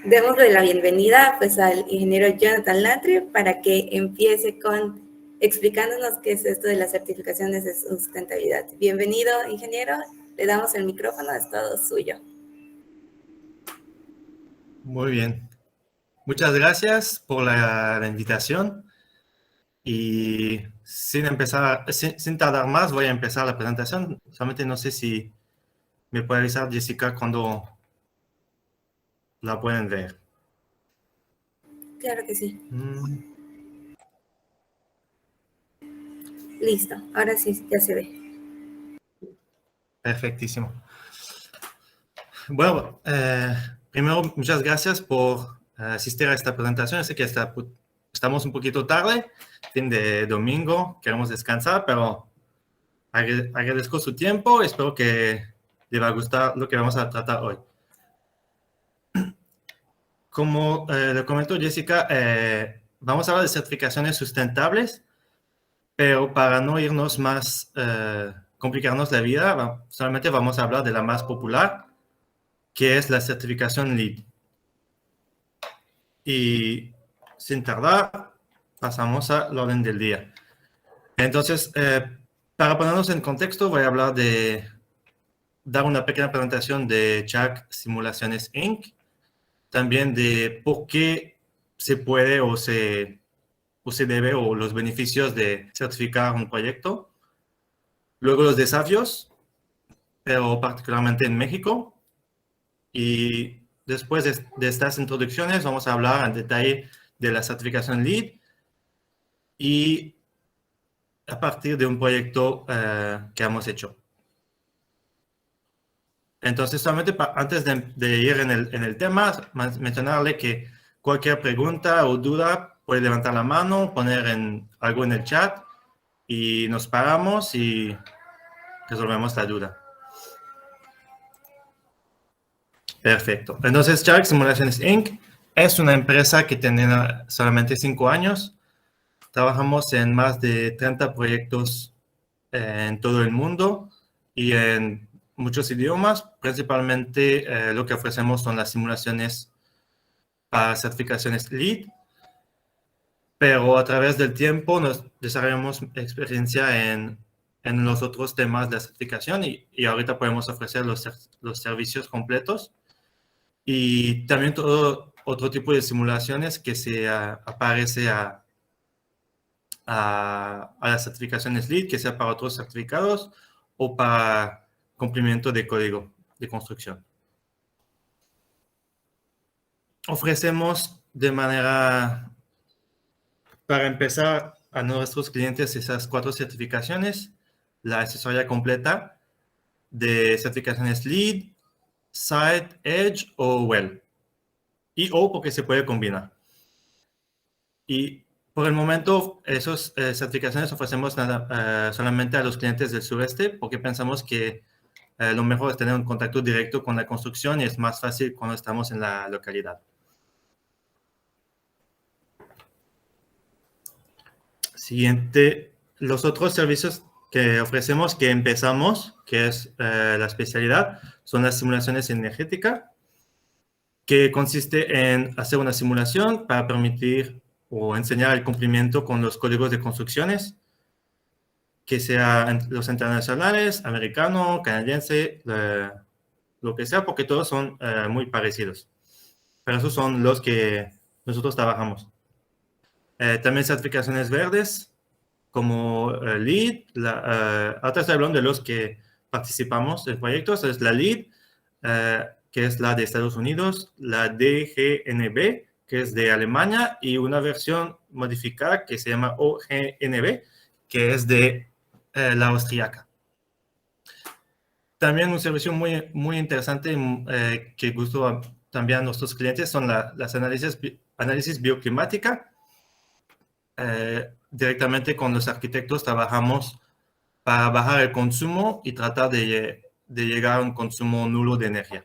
Démosle la bienvenida pues al ingeniero Jonathan Latre para que empiece con explicándonos qué es esto de las certificaciones de sustentabilidad. Bienvenido, ingeniero. Le damos el micrófono, es todo suyo. Muy bien. Muchas gracias por la invitación. Y sin tardar más, voy a empezar la presentación. Solamente no sé si me puede avisar Jessica cuando la pueden ver. Claro que sí. Listo, ahora sí, ya se ve. Perfectísimo. Bueno, primero, muchas gracias por asistir a esta presentación. Sé que estamos un poquito tarde, fin de domingo, queremos descansar, pero agradezco su tiempo. Espero que le va a gustar lo que vamos a tratar hoy. Como le comentó Jessica, vamos a hablar de certificaciones sustentables, pero para no irnos más, complicarnos la vida, solamente vamos a hablar de la más popular, que es la certificación LEED. Y sin tardar, pasamos al orden del día. Entonces, para ponernos en contexto, voy a hablar dar una pequeña presentación de Jack Simulaciones Inc., también de por qué se puede o se debe o los beneficios de certificar un proyecto. Luego los desafíos, pero particularmente en México. Y después de estas introducciones vamos a hablar en detalle de la certificación LEED y a partir de un proyecto que hemos hecho. Entonces, solamente antes de ir en el tema, mencionarle que cualquier pregunta o duda puede levantar la mano, poner algo en el chat y nos paramos y resolvemos la duda. Perfecto. Entonces, Shark Simulations Inc. es una empresa que tiene solamente 5 años. Trabajamos en más de 30 proyectos en todo el mundo y en muchos idiomas. Principalmente lo que ofrecemos son las simulaciones para certificaciones LEED, pero a través del tiempo nos desarrollamos experiencia en los otros temas de la certificación y ahorita podemos ofrecer los servicios completos y también todo otro tipo de simulaciones que se aparece a las certificaciones LEED, que sea para otros certificados o para cumplimiento de código de construcción. Ofrecemos para empezar, a nuestros clientes esas 4 certificaciones: la asesoría completa de certificaciones LEED, Site, Edge o Well. O porque se puede combinar. Y por el momento, esas certificaciones ofrecemos solamente a los clientes del sureste, porque pensamos que lo mejor es tener un contacto directo con la construcción y es más fácil cuando estamos en la localidad. Siguiente, los otros servicios que ofrecemos, que empezamos, que es la especialidad, son las simulaciones energéticas, que consiste en hacer una simulación para permitir o enseñar el cumplimiento con los códigos de construcciones, que sean los internacionales, americano, canadiense, lo que sea, porque todos son muy parecidos. Pero esos son los que nosotros trabajamos. También certificaciones verdes, como LEED. Ahora estoy hablando de los que participamos en proyectos. Es la LEED, que es la de Estados Unidos, la DGNB, que es de Alemania, y una versión modificada que se llama OGNB, que es de la austríaca. También un servicio muy, muy interesante que gustó también a nuestros clientes son las análisis bioclimática. Directamente con los arquitectos trabajamos para bajar el consumo y tratar de llegar a un consumo nulo de energía.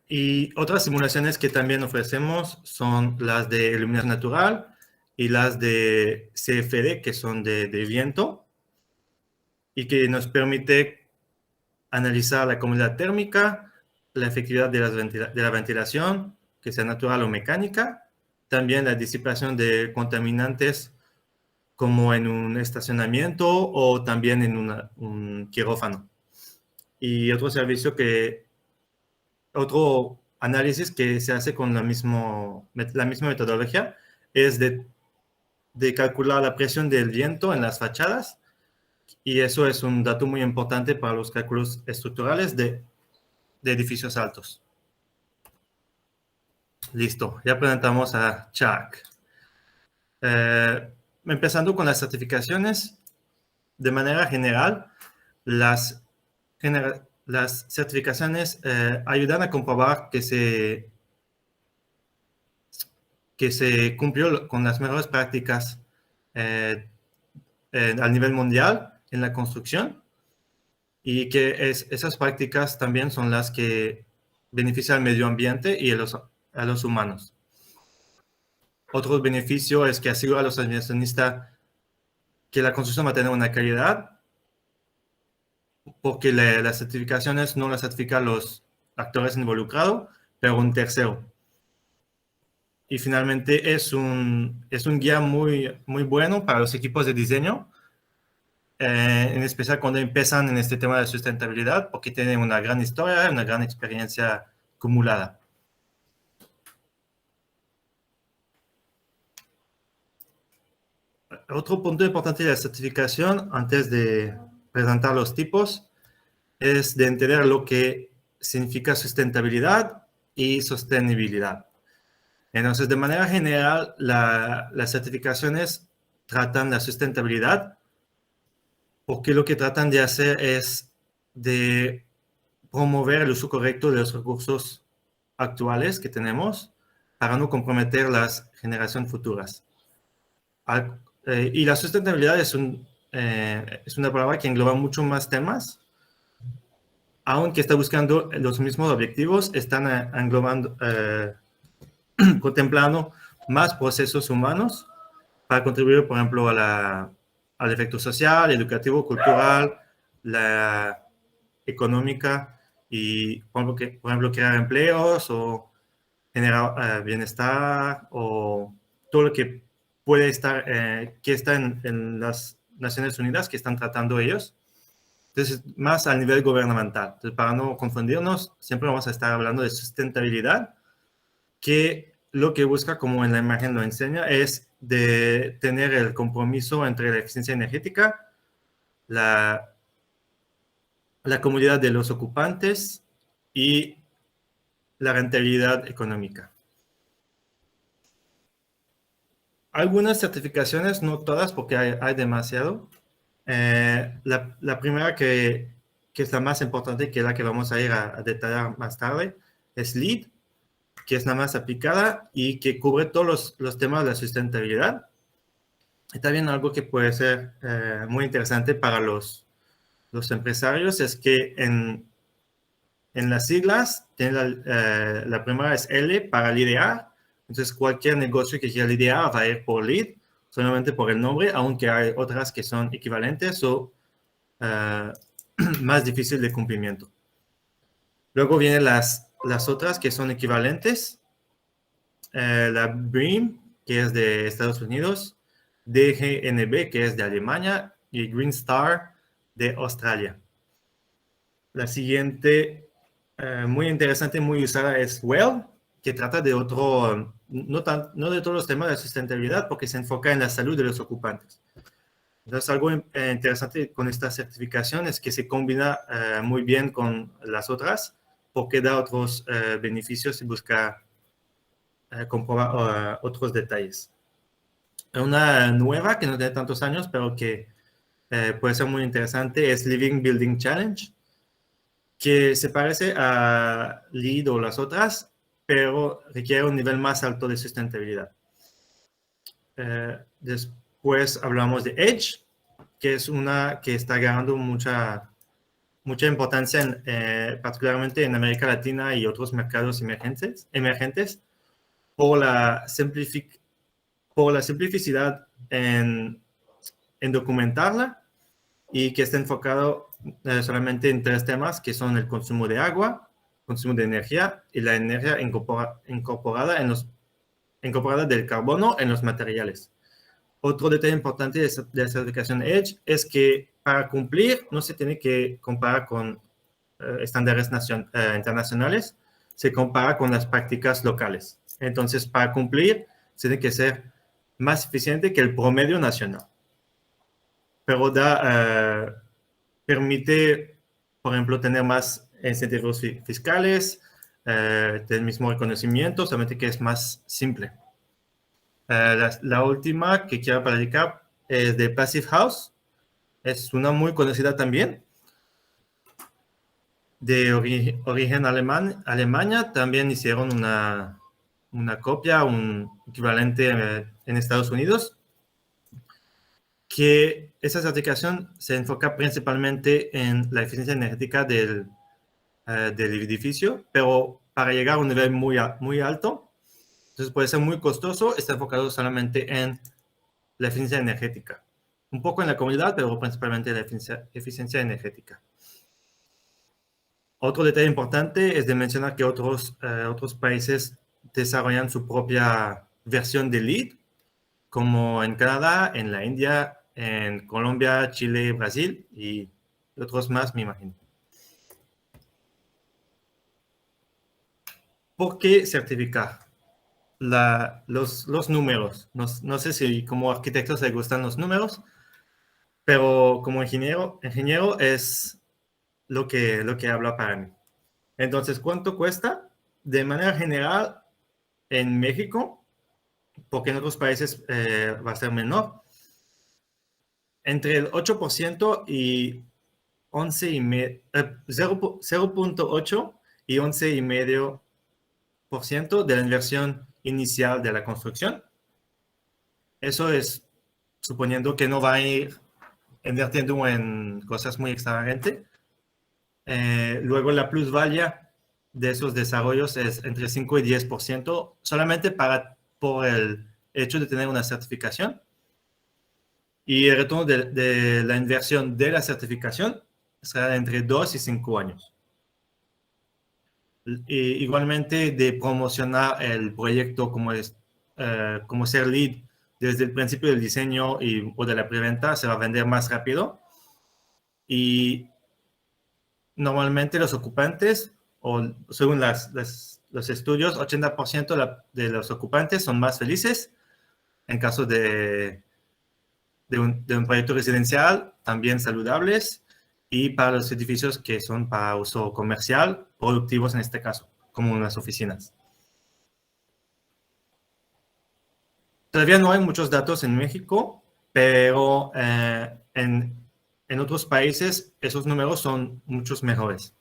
Y otras simulaciones que también ofrecemos son las de iluminación natural y las de CFD, que son de viento, y que nos permite analizar la comunidad térmica la efectividad de la ventilación, que sea natural o mecánica, también la disipación de contaminantes como en un estacionamiento o también en un quirófano. Y otro análisis que se hace con la misma metodología es de calcular la presión del viento en las fachadas, y eso es un dato muy importante para los cálculos estructurales de edificios altos. Listo, ya presentamos a Chuck. Empezando con las certificaciones, de manera general, las certificaciones ayudan a comprobar que se cumplió con las mejores prácticas a nivel mundial en la construcción, y que esas prácticas también son las que benefician al medio ambiente y a los humanos. Otro beneficio es que asegura a los inversionistas que la construcción va a tener una calidad, porque las certificaciones no las certifican los actores involucrados, pero un tercero. Y finalmente es un guía muy, muy bueno para los equipos de diseño, en especial cuando empiezan en este tema de sustentabilidad, porque tienen una gran historia, una gran experiencia acumulada. Otro punto importante de la certificación, antes de presentar los tipos, es de entender lo que significa sustentabilidad y sostenibilidad. Entonces, de manera general, las certificaciones tratan la sustentabilidad, porque lo que tratan de hacer es de promover el uso correcto de los recursos actuales que tenemos para no comprometer las generaciones futuras. Y la sustentabilidad es una palabra que engloba mucho más temas. Aunque está buscando los mismos objetivos, están englobando, contemplando más procesos humanos para contribuir, por ejemplo, al efecto social, educativo, cultural, la económica, y, por ejemplo, crear empleos o generar bienestar, o todo lo que puede estar, que está en las Naciones Unidas, que están tratando ellos. Entonces, más a nivel gubernamental. Entonces, para no confundirnos, siempre vamos a estar hablando de sustentabilidad, que lo que busca, como en la imagen lo enseña, es de tener el compromiso entre la eficiencia energética, la comodidad de los ocupantes y la rentabilidad económica. Algunas certificaciones, no todas, porque hay demasiado. La primera, que es la más importante, que es la que vamos a ir a detallar más tarde, es LEED, que es la más aplicada y que cubre todos los temas de la sustentabilidad. Y también algo que puede ser muy interesante para los empresarios es que en las siglas, la primera es L para liderar. Entonces, cualquier negocio que quiera liderar va a ir por LEED, solamente por el nombre, aunque hay otras que son equivalentes o más difícil de cumplimiento. Luego vienen las otras que son equivalentes. La BREEAM, que es de Estados Unidos, DGNB, que es de Alemania, y Green Star de Australia. La siguiente, muy interesante, muy usada, es WELL, que trata de otro, no de todos los temas de sustentabilidad, porque se enfoca en la salud de los ocupantes. Entonces, algo interesante con esta certificación es que se combina muy bien con las otras, porque da otros beneficios y busca comprobar otros detalles. Una nueva que no tiene tantos años, pero que puede ser muy interesante, es Living Building Challenge, que se parece a LEED o las otras, pero requiere un nivel más alto de sustentabilidad. Después hablamos de EDGE, que es una que está ganando mucha importancia, particularmente en América Latina y otros mercados emergentes por la simplicidad en documentarla, y que está enfocado solamente en 3 temas, que son el consumo de agua, consumo de energía y la energía incorporada del carbono en los materiales. Otro detalle importante de la certificación EDGE es que para cumplir no se tiene que comparar con estándares internacionales, se compara con las prácticas locales. Entonces, para cumplir, tiene que ser más eficiente que el promedio nacional. Pero permite, por ejemplo, tener más incentivos fiscales, del mismo reconocimiento, solamente que es más simple. La última que quiero platicar es de Passive House. Es una muy conocida también, de origen Alemania. También hicieron una copia, un equivalente en Estados Unidos, que esa certificación se enfoca principalmente en la eficiencia energética del edificio, pero para llegar a un nivel muy alto, entonces puede ser muy costoso, está enfocado solamente en la eficiencia energética. Un poco en la comunidad, pero principalmente en la eficiencia energética. Otro detalle importante es de mencionar que otros países desarrollan su propia versión de LEED, como en Canadá, en la India, en Colombia, Chile, Brasil y otros más, me imagino. ¿Por qué certificar? Los números. No sé si como arquitectos les gustan los números, pero como ingeniero es lo que habla para mí. Entonces, ¿cuánto cuesta? De manera general, en México, porque en otros países va a ser menor, entre el 8% y 0.8 y 11,5% de la inversión inicial de la construcción. Eso es suponiendo que no va a ir invirtiendo en cosas muy extravagantes. Luego la plusvalía de esos desarrollos es entre 5 y 10%, solamente por el hecho de tener una certificación. Y el retorno de la inversión de la certificación será entre 2 y 5 años. Igualmente de promocionar el proyecto como ser lead desde el principio del diseño o de la preventa, se va a vender más rápido. Y normalmente los ocupantes, o según los estudios, 80% de los ocupantes son más felices. En caso de un proyecto residencial, también saludables, y para los edificios que son para uso comercial, productivos en este caso, como unas oficinas. Todavía no hay muchos datos en México, pero en otros países esos números son muchos mejores.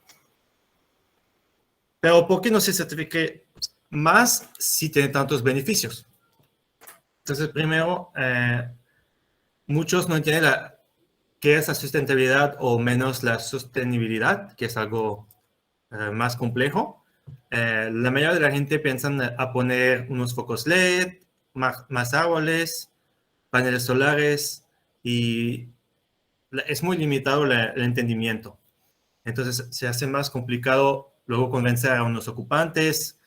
Pero ¿por qué no se certifique más si tiene tantos beneficios? Entonces, primero, muchos no entienden qué es la sustentabilidad o menos la sostenibilidad, que es algo más complejo. La mayoría de la gente piensa a poner unos focos LED, más árboles, paneles solares, y es muy limitado el entendimiento. Entonces se hace más complicado luego convencer a unos ocupantes,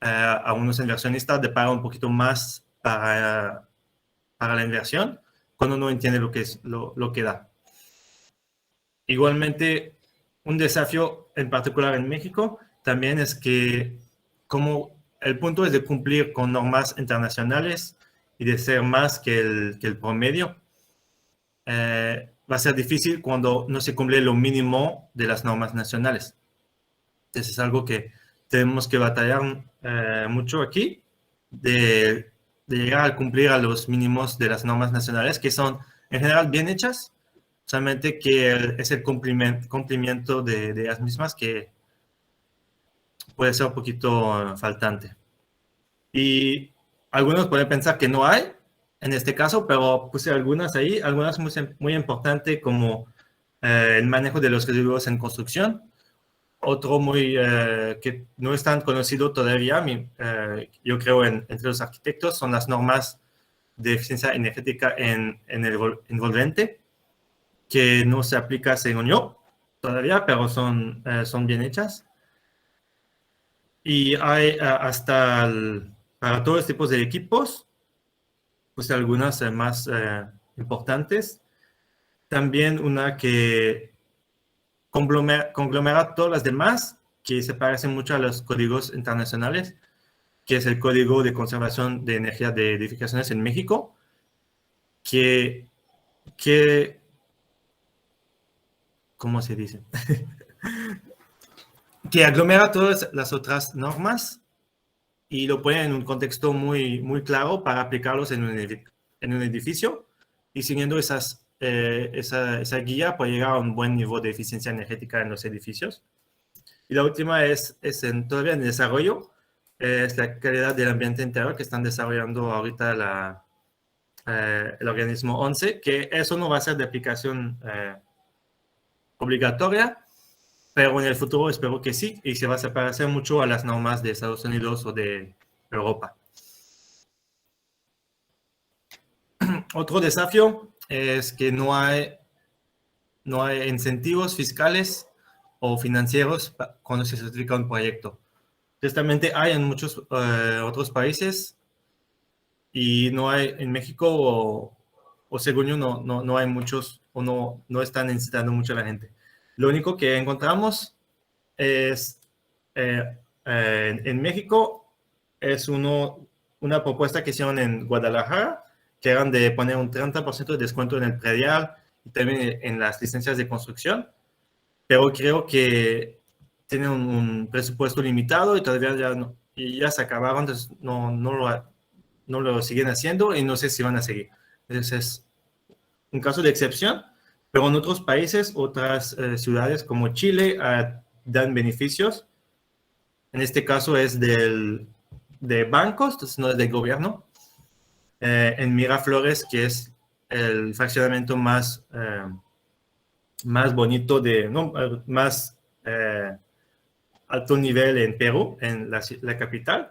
a unos inversionistas de pagar un poquito más para la inversión, cuando no entiende lo que da. Igualmente, un desafío en particular en México también es que como el punto es de cumplir con normas internacionales y de ser más que el promedio, va a ser difícil cuando no se cumple lo mínimo de las normas nacionales. Entonces es algo que tenemos que batallar mucho aquí, de llegar a cumplir a los mínimos de las normas nacionales, que son en general bien hechas, solamente que es el cumplimiento de ellas mismas que puede ser un poquito faltante. Y algunos pueden pensar que no hay en este caso, pero puse algunas ahí, algunas muy importantes, como el manejo de los residuos en construcción. Otro que no es tan conocido todavía, yo creo, entre los arquitectos, son las normas de eficiencia energética en el envolvente, que no se aplica según yo todavía, pero son bien hechas. Y hay para todos los tipos de equipos, pues algunas más importantes. También una que conglomera todas las demás, que se parecen mucho a los códigos internacionales, que es el Código de Conservación de Energía de Edificaciones en México, que ¿cómo se dice? Que aglomera todas las otras normas y lo pone en un contexto muy, muy claro para aplicarlos en un edificio, y siguiendo esa guía puede llegar a un buen nivel de eficiencia energética en los edificios. Y la última todavía en desarrollo, es la calidad del ambiente interior que están desarrollando ahorita el organismo 11, que eso no va a ser de aplicación obligatoria, pero en el futuro espero que sí, y se va a parecer mucho a las normas de Estados Unidos o de Europa. Otro desafío es que no hay incentivos fiscales o financieros cuando se certifica un proyecto. Justamente hay en muchos otros países, y no hay en México, o según yo no hay muchos, o no están incitando mucho a la gente. Lo único que encontramos es en México es una propuesta que hicieron en Guadalajara, que eran de poner un 30% de descuento en el predial y también en las licencias de construcción, pero creo que tienen un presupuesto limitado y todavía ya se acabaron, entonces no lo siguen haciendo y no sé si van a seguir. Entonces es un caso de excepción, pero en otros países, otras ciudades como Chile dan beneficios. En este caso es de bancos, entonces no es del gobierno. En Miraflores, que es el fraccionamiento más bonito, más alto nivel en Perú, en la capital.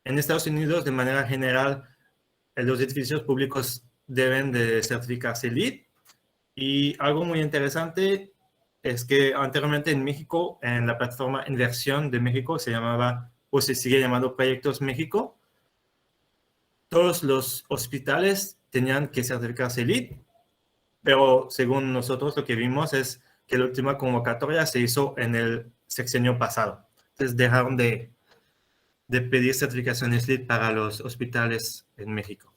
En Estados Unidos, de manera general, los edificios públicos deben de certificarse LEED. Y algo muy interesante es que anteriormente en México, en la plataforma Inversión de México, se llamaba, o se sigue llamando Proyectos México, todos los hospitales tenían que certificarse LEED, pero según nosotros lo que vimos es que la última convocatoria se hizo en el sexenio pasado. Entonces dejaron de pedir certificaciones LEED para los hospitales en México.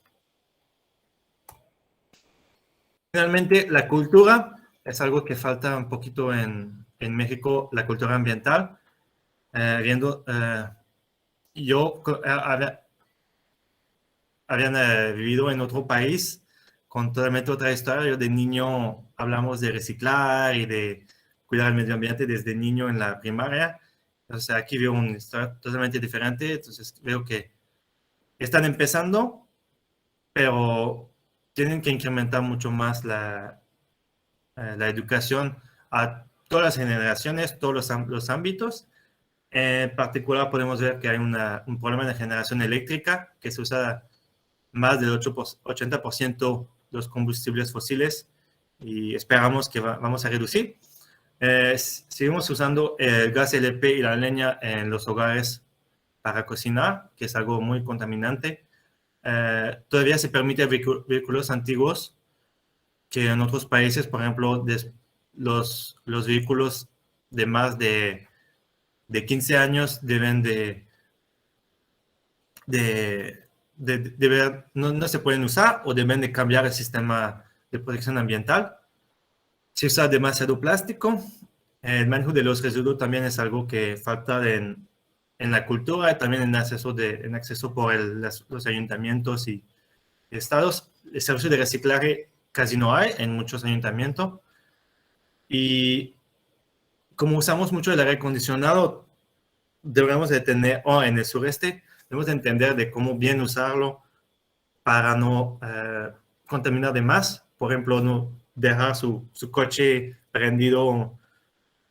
Finalmente, la cultura es algo que falta un poquito en México, la cultura ambiental. Yo había vivido en otro país con totalmente otra historia. Yo de niño hablamos de reciclar y de cuidar el medio ambiente desde niño en la primaria. Entonces aquí veo una historia totalmente diferente. Entonces veo que están empezando, pero tienen que incrementar mucho más la educación a todas las generaciones, todos los ámbitos. En particular podemos ver que hay un problema de generación eléctrica, que se usa más del 80% los combustibles fósiles, y esperamos que vamos a reducir. Seguimos usando el gas LP y la leña en los hogares para cocinar, que es algo muy contaminante. Todavía se permite vehículos antiguos, que en otros países, por ejemplo, los vehículos de más de 15 años deben no se pueden usar, o deben de cambiar el sistema de protección ambiental. Se usa demasiado plástico. El manejo de los residuos también es algo que falta en la cultura, y también en acceso por los ayuntamientos y estados. El servicio de reciclaje casi no hay en muchos ayuntamientos. Y como usamos mucho el aire acondicionado, debemos de tener, en el sureste, debemos de entender de cómo bien usarlo para no contaminar de más. Por ejemplo, no dejar su coche prendido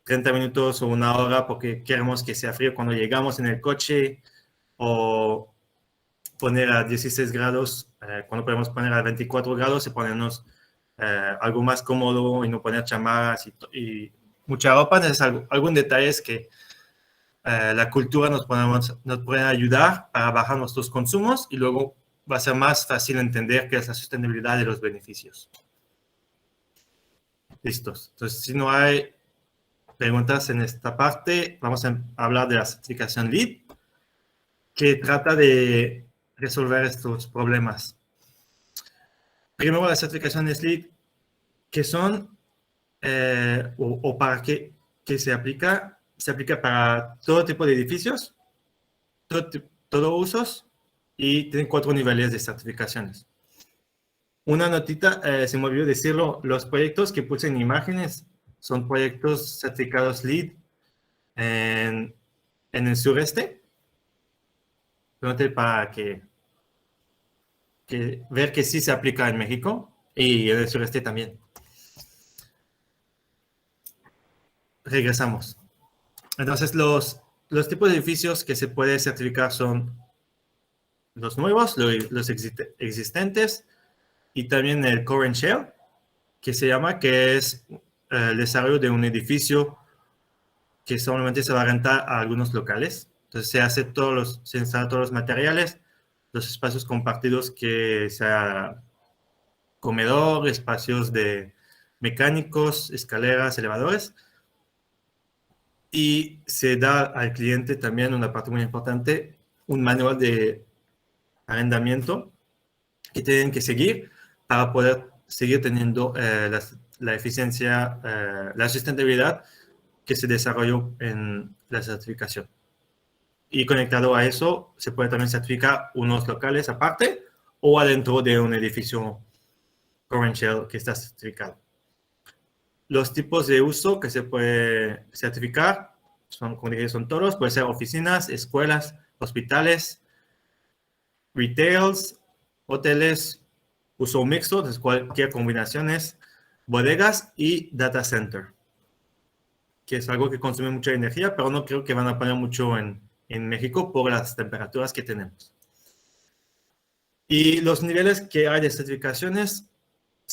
30 minutos o una hora porque queremos que sea frío cuando llegamos en el coche, o poner a 16 grados cuando podemos poner a 24 grados y ponernos algo más cómodo y no poner chamarras y mucha ropa. Es algún detalle que la cultura nos puede ayudar para bajar nuestros consumos y luego va a ser más fácil entender qué es la sostenibilidad y los beneficios. Listos. Entonces, si no hay preguntas en esta parte, vamos a hablar de la certificación LEED, que trata de resolver estos problemas. Primero, las certificaciones LEED, que son, o para qué se aplica para todo tipo de edificios, todo usos, y tienen 4 niveles de certificaciones. Una notita, se me olvidó decirlo, los proyectos que puse en imágenes son proyectos certificados LEED en el sureste. Para ver que sí se aplica en México y en el sureste también. Regresamos. Entonces, los tipos de edificios que se puede certificar son los nuevos, los existentes, y también el core and shell, que se llama, que es el desarrollo de un edificio que solamente se va a rentar a algunos locales. Entonces se instalan todos los materiales, los espacios compartidos, que sea comedor, espacios de mecánicos, escaleras, elevadores. Y se da al cliente también una parte muy importante, un manual de arrendamiento que tienen que seguir para poder seguir teniendo la eficiencia, la sustentabilidad que se desarrolló en la certificación. Y conectado a eso, se puede también certificar unos locales aparte o adentro de un edificio core and shell que está certificado. Los tipos de uso que se puede certificar son, como dije, son todos. Puede ser oficinas, escuelas, hospitales, retails, hoteles, uso mixto, entonces cualquier combinaciones, bodegas y data center, que es algo que consume mucha energía, pero no creo que van a poner mucho en México por las temperaturas que tenemos. Y los niveles que hay de certificaciones,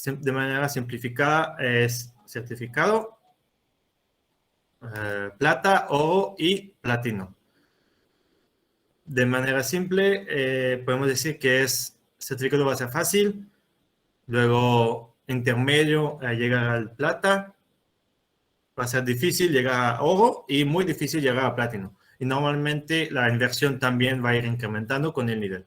de manera simplificada, es certificado, plata, oro y platino. De manera simple, podemos decir que certificado va a ser fácil, luego intermedio, llegar al plata, va a ser difícil llegar a oro y muy difícil llegar a platino. Y normalmente la inversión también va a ir incrementando con el nivel.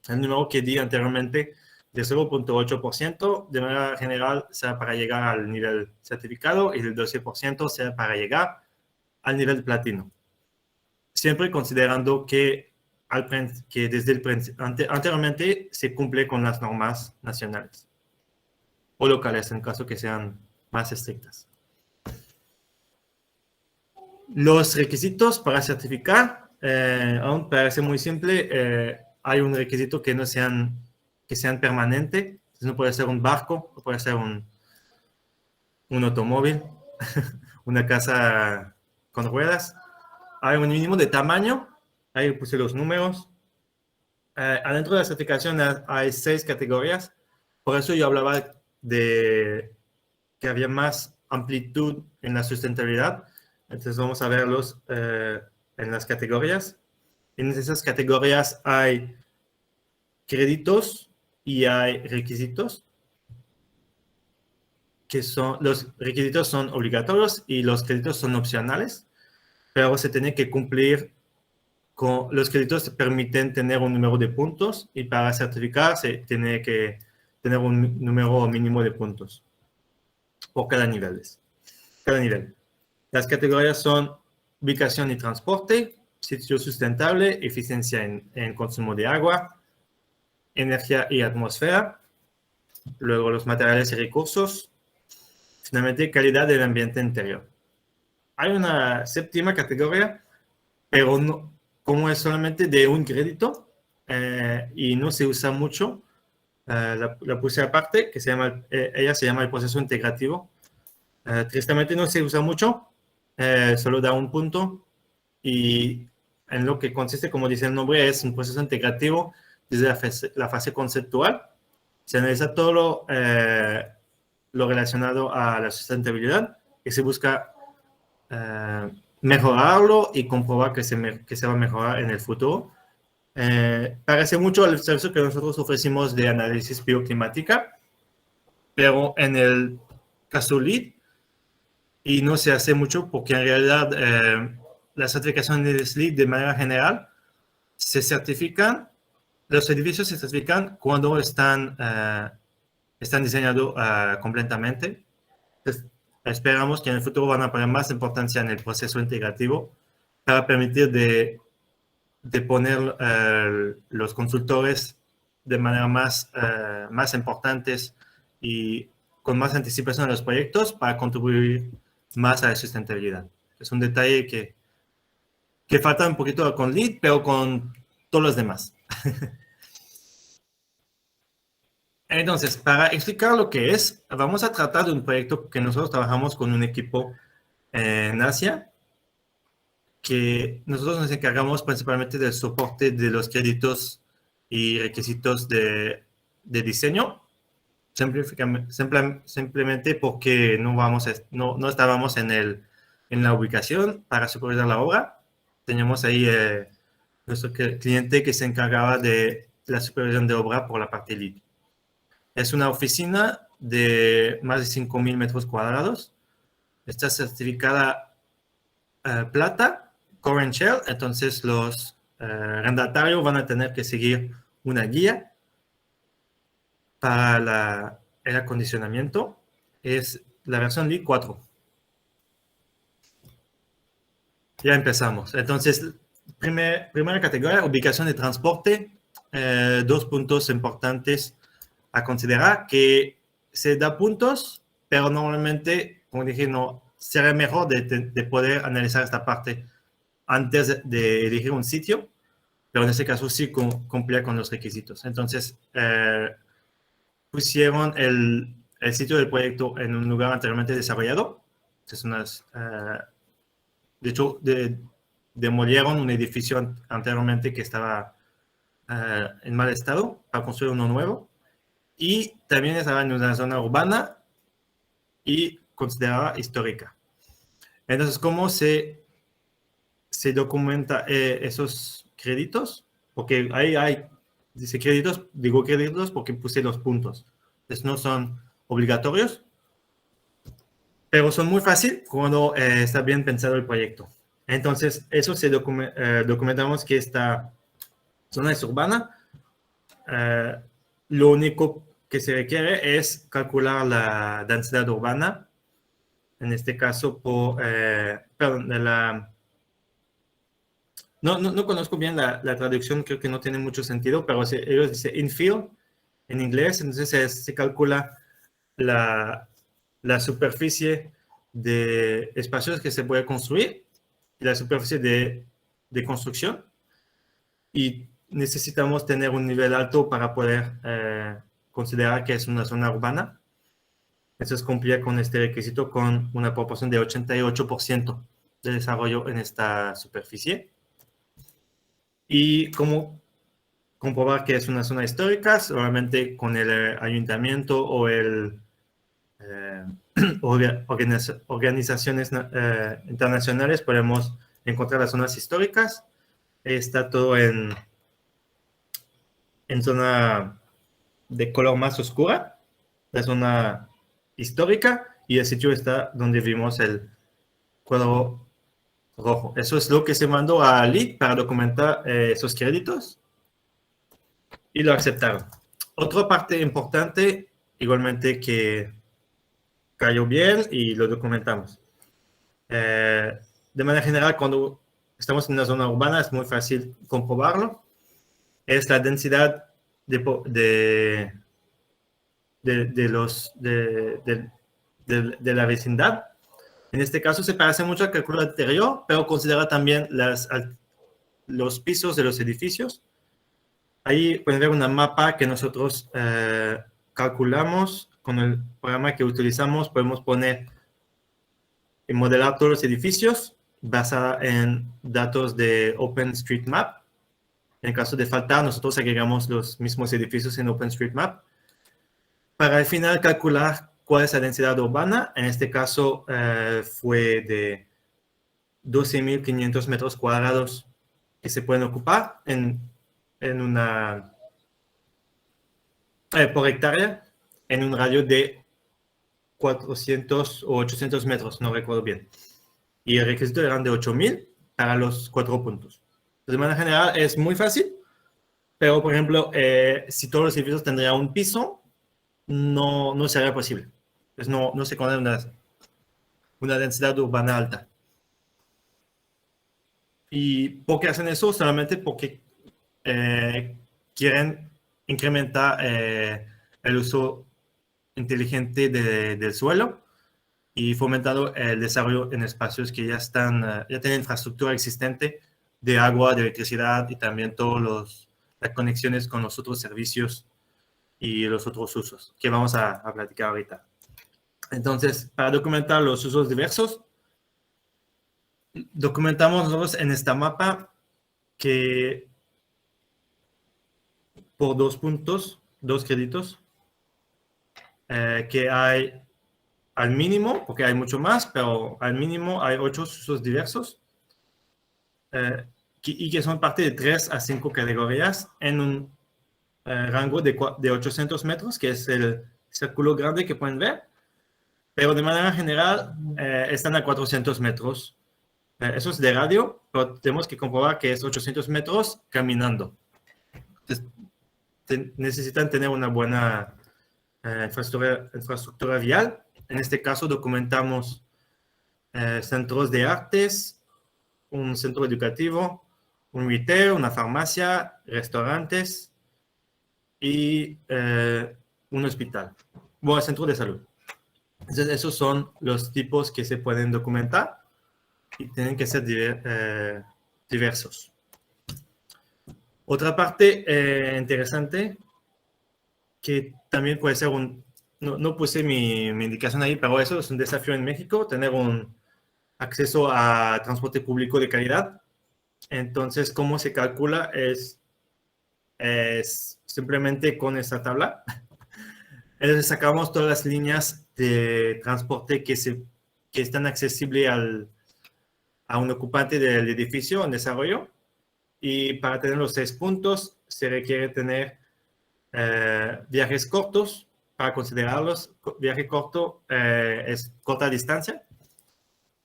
El número que di anteriormente de 0.8% de manera general sea para llegar al nivel certificado y del 12% sea para llegar al nivel platino. Siempre considerando que anteriormente se cumple con las normas nacionales o locales en caso que sean más estrictas. Los requisitos para certificar, aún parece muy simple. Hay un requisito que sean permanentes. No puede ser un barco, no puede ser un automóvil, una casa con ruedas. Hay un mínimo de tamaño. Ahí puse los números. Adentro de la certificación hay 6 categorías. Por eso yo hablaba de que había más amplitud en la sustentabilidad. Entonces vamos a verlos en las categorías. En esas categorías hay créditos y hay requisitos. Los requisitos son obligatorios y los créditos son opcionales, pero se tiene que cumplir con los créditos. Permiten tener un número de puntos y para certificar se tiene que tener un número mínimo de puntos por cada nivel. Las categorías son ubicación y transporte, sitio sustentable, eficiencia en consumo de agua, energía y atmósfera, luego los materiales y recursos, finalmente calidad del ambiente interior. Hay una 7ª categoría, pero no, como es solamente de un crédito y no se usa mucho, la puse aparte, que ella se llama el proceso integrativo. Tristemente no se usa mucho, solo da un punto, y en lo que consiste, como dice el nombre, es un proceso integrativo desde la fase conceptual. Se analiza todo lo relacionado a la sustentabilidad y se busca mejorarlo y comprobar que se va a mejorar en el futuro. Parece mucho al servicio que nosotros ofrecimos de análisis bioclimática, pero en el caso LEED, y no se hace mucho porque en realidad las certificaciones LEED de manera general se certifican, los edificios se certifican cuando están diseñados completamente. Entonces, esperamos que en el futuro van a poner más importancia en el proceso integrativo para permitir de poner los consultores de manera más importantes y con más anticipación a los proyectos para contribuir más a la sustentabilidad. Es un detalle que falta un poquito con LEED, pero con todos los demás. Entonces, para explicar lo que es, vamos a tratar de un proyecto que nosotros trabajamos con un equipo en Asia, que nosotros nos encargamos principalmente del soporte de los créditos y requisitos de diseño, simplemente porque no estábamos en la ubicación para supervisar la obra. Teníamos ahí nuestro cliente que se encargaba de la supervisión de obra por la parte LEED. Es una oficina de más de 5,000 metros cuadrados. Está certificada plata, Core and Shell, entonces los arrendatarios van a tener que seguir una guía para el acondicionamiento. Es la versión LEED 4. Ya empezamos. Entonces, primera categoría, ubicación de transporte. 2 puntos importantes a considerar, que se da puntos, pero normalmente, como dije, no será mejor de poder analizar esta parte antes de elegir un sitio, pero en este caso sí cumplía con los requisitos. Entonces, pusieron el sitio del proyecto en un lugar anteriormente desarrollado. De hecho, demolieron un edificio anteriormente que estaba en mal estado para construir uno nuevo. Y también estaba en una zona urbana y considerada histórica. Entonces, ¿cómo se documenta esos créditos? Porque ahí dice créditos, digo créditos porque puse los puntos. Entonces, no son obligatorios, pero son muy fáciles cuando está bien pensado el proyecto. Entonces, eso documentamos que esta zona es urbana. Lo único que se requiere es calcular la densidad urbana, en este caso no conozco bien la traducción, creo que no tiene mucho sentido, pero ellos dicen infill en inglés, entonces se calcula la superficie de espacios que se puede construir y la superficie de construcción, y necesitamos tener un nivel alto para poder considerar que es una zona urbana. Entonces cumplía con este requisito con una proporción de 88% de desarrollo en esta superficie. Y cómo comprobar que es una zona histórica, solamente con el ayuntamiento o organizaciones internacionales podemos encontrar las zonas históricas. Está todo en zona de color más oscura, la zona histórica, y el sitio está donde vimos el cuadro rojo. Eso es lo que se mandó a LEED para documentar esos créditos y lo aceptaron. Otra parte importante, igualmente, que cayó bien y lo documentamos. De manera general, cuando estamos en una zona urbana es muy fácil comprobarlo. Es la densidad de la vecindad. En este caso se parece mucho al cálculo anterior, pero considera también los pisos de los edificios. Ahí pueden ver una mapa que nosotros calculamos con el programa que utilizamos. Podemos poner y modelar todos los edificios basada en datos de OpenStreetMap. En el caso de faltar, nosotros agregamos los mismos edificios en OpenStreetMap para al final calcular cuál es la densidad urbana. En este caso fue de 12.500 metros cuadrados que se pueden ocupar por hectárea en un radio de 400 o 800 metros, no recuerdo bien. Y el requisito eran de 8.000 para los 4 puntos. De manera general es muy fácil, pero por ejemplo, si todos los edificios tendrían un piso, no sería posible. Pues no se conoce una densidad urbana alta. ¿Y por qué hacen eso? Solamente porque quieren incrementar el uso inteligente del suelo y fomentando el desarrollo en espacios que ya tienen infraestructura existente de agua, de electricidad y también todas las conexiones con los otros servicios y los otros usos que vamos a platicar ahorita. Entonces, para documentar los usos diversos, documentamos nosotros en esta mapa que por 2 puntos, 2 créditos, que hay al mínimo, porque hay mucho más, pero al mínimo hay 8 usos diversos y que son parte de 3 a 5 categorías en un rango de 800 metros, que es el círculo grande que pueden ver, pero de manera general están a 400 metros. Eso es de radio, pero tenemos que comprobar que es 800 metros caminando. Entonces, necesitan tener una buena infraestructura vial. En este caso documentamos centros de artes, un centro educativo, un retail, una farmacia, restaurantes y un hospital. Bueno, centro de salud. Entonces, esos son los tipos que se pueden documentar y tienen que ser diversos. Otra parte interesante que también puede ser no puse mi indicación ahí, pero eso es un desafío en México, tener un acceso a transporte público de calidad. Entonces, ¿cómo se calcula? Es simplemente con esta tabla. Entonces, sacamos todas las líneas de transporte que están accesibles a un ocupante del edificio en desarrollo. Y para tener los 6 puntos, se requiere tener viajes cortos. Para considerarlos, viaje corto es corta distancia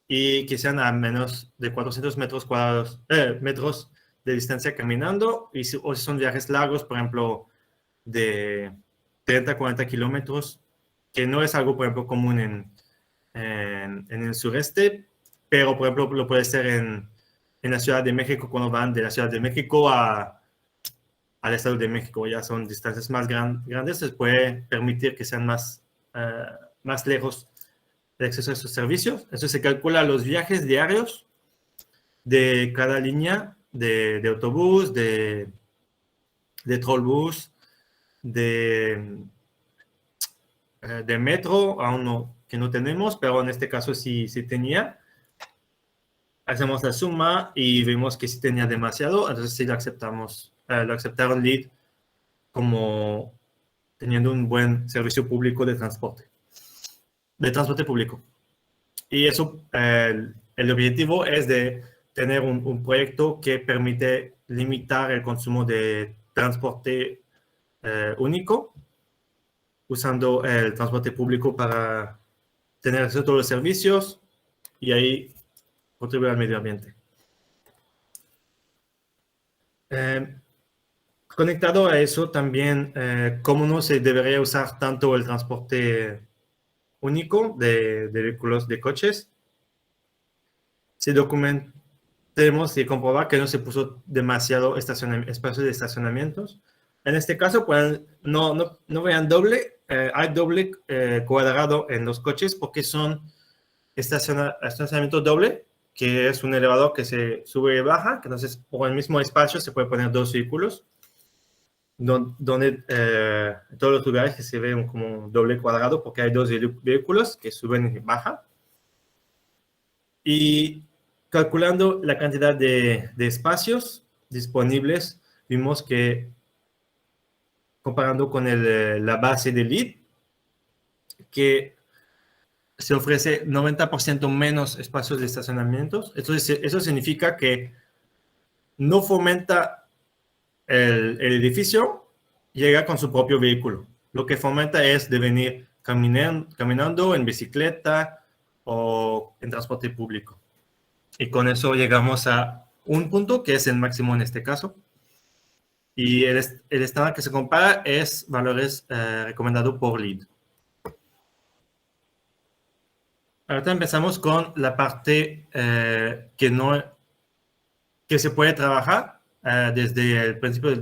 y que sean a menos de 400 metros de distancia caminando, o si son viajes largos, por ejemplo, de 30 a 40 kilómetros, que no es algo, por ejemplo, común en el sureste, pero, por ejemplo, lo puede ser en la Ciudad de México, cuando van de la Ciudad de México al Estado de México, ya son distancias más grandes, se puede permitir que sean más lejos de acceso a esos servicios. Eso se calcula los viajes diarios de cada línea de autobús, de trollbús, de metro, aún que no tenemos, pero en este caso sí tenía. Hacemos la suma y vemos que sí tenía demasiado, entonces sí lo aceptamos. Lo aceptaron LEED como teniendo un buen servicio público de transporte público. Y eso, el objetivo es de tener un proyecto que permite limitar el consumo de transporte único, usando el transporte público para tener acceso a todos los servicios y ahí contribuir al medio ambiente. Conectado a eso también, cómo no se debería usar tanto el transporte único de vehículos, de coches. Tenemos que comprobar que no se puso demasiado espacio de estacionamientos. En este caso, pues, no vean doble, hay doble cuadrado en los coches porque son estacionamiento doble, que es un elevador que se sube y baja, que entonces por el mismo espacio se puede poner 2 vehículos, donde en todos los lugares que se ve como un doble cuadrado porque hay 2 vehículos que suben y bajan. Y calculando la cantidad de espacios disponibles, vimos que comparando con la base de LEED, que se ofrece 90% menos espacios de estacionamientos. Entonces, eso significa que no fomenta el edificio, llega con su propio vehículo. Lo que fomenta es de venir caminando, en bicicleta o en transporte público. Y con eso llegamos a un punto que es el máximo en este caso. Y el estándar que se compara es valores recomendados por LEED. Ahorita empezamos con la parte que se puede trabajar desde el principio,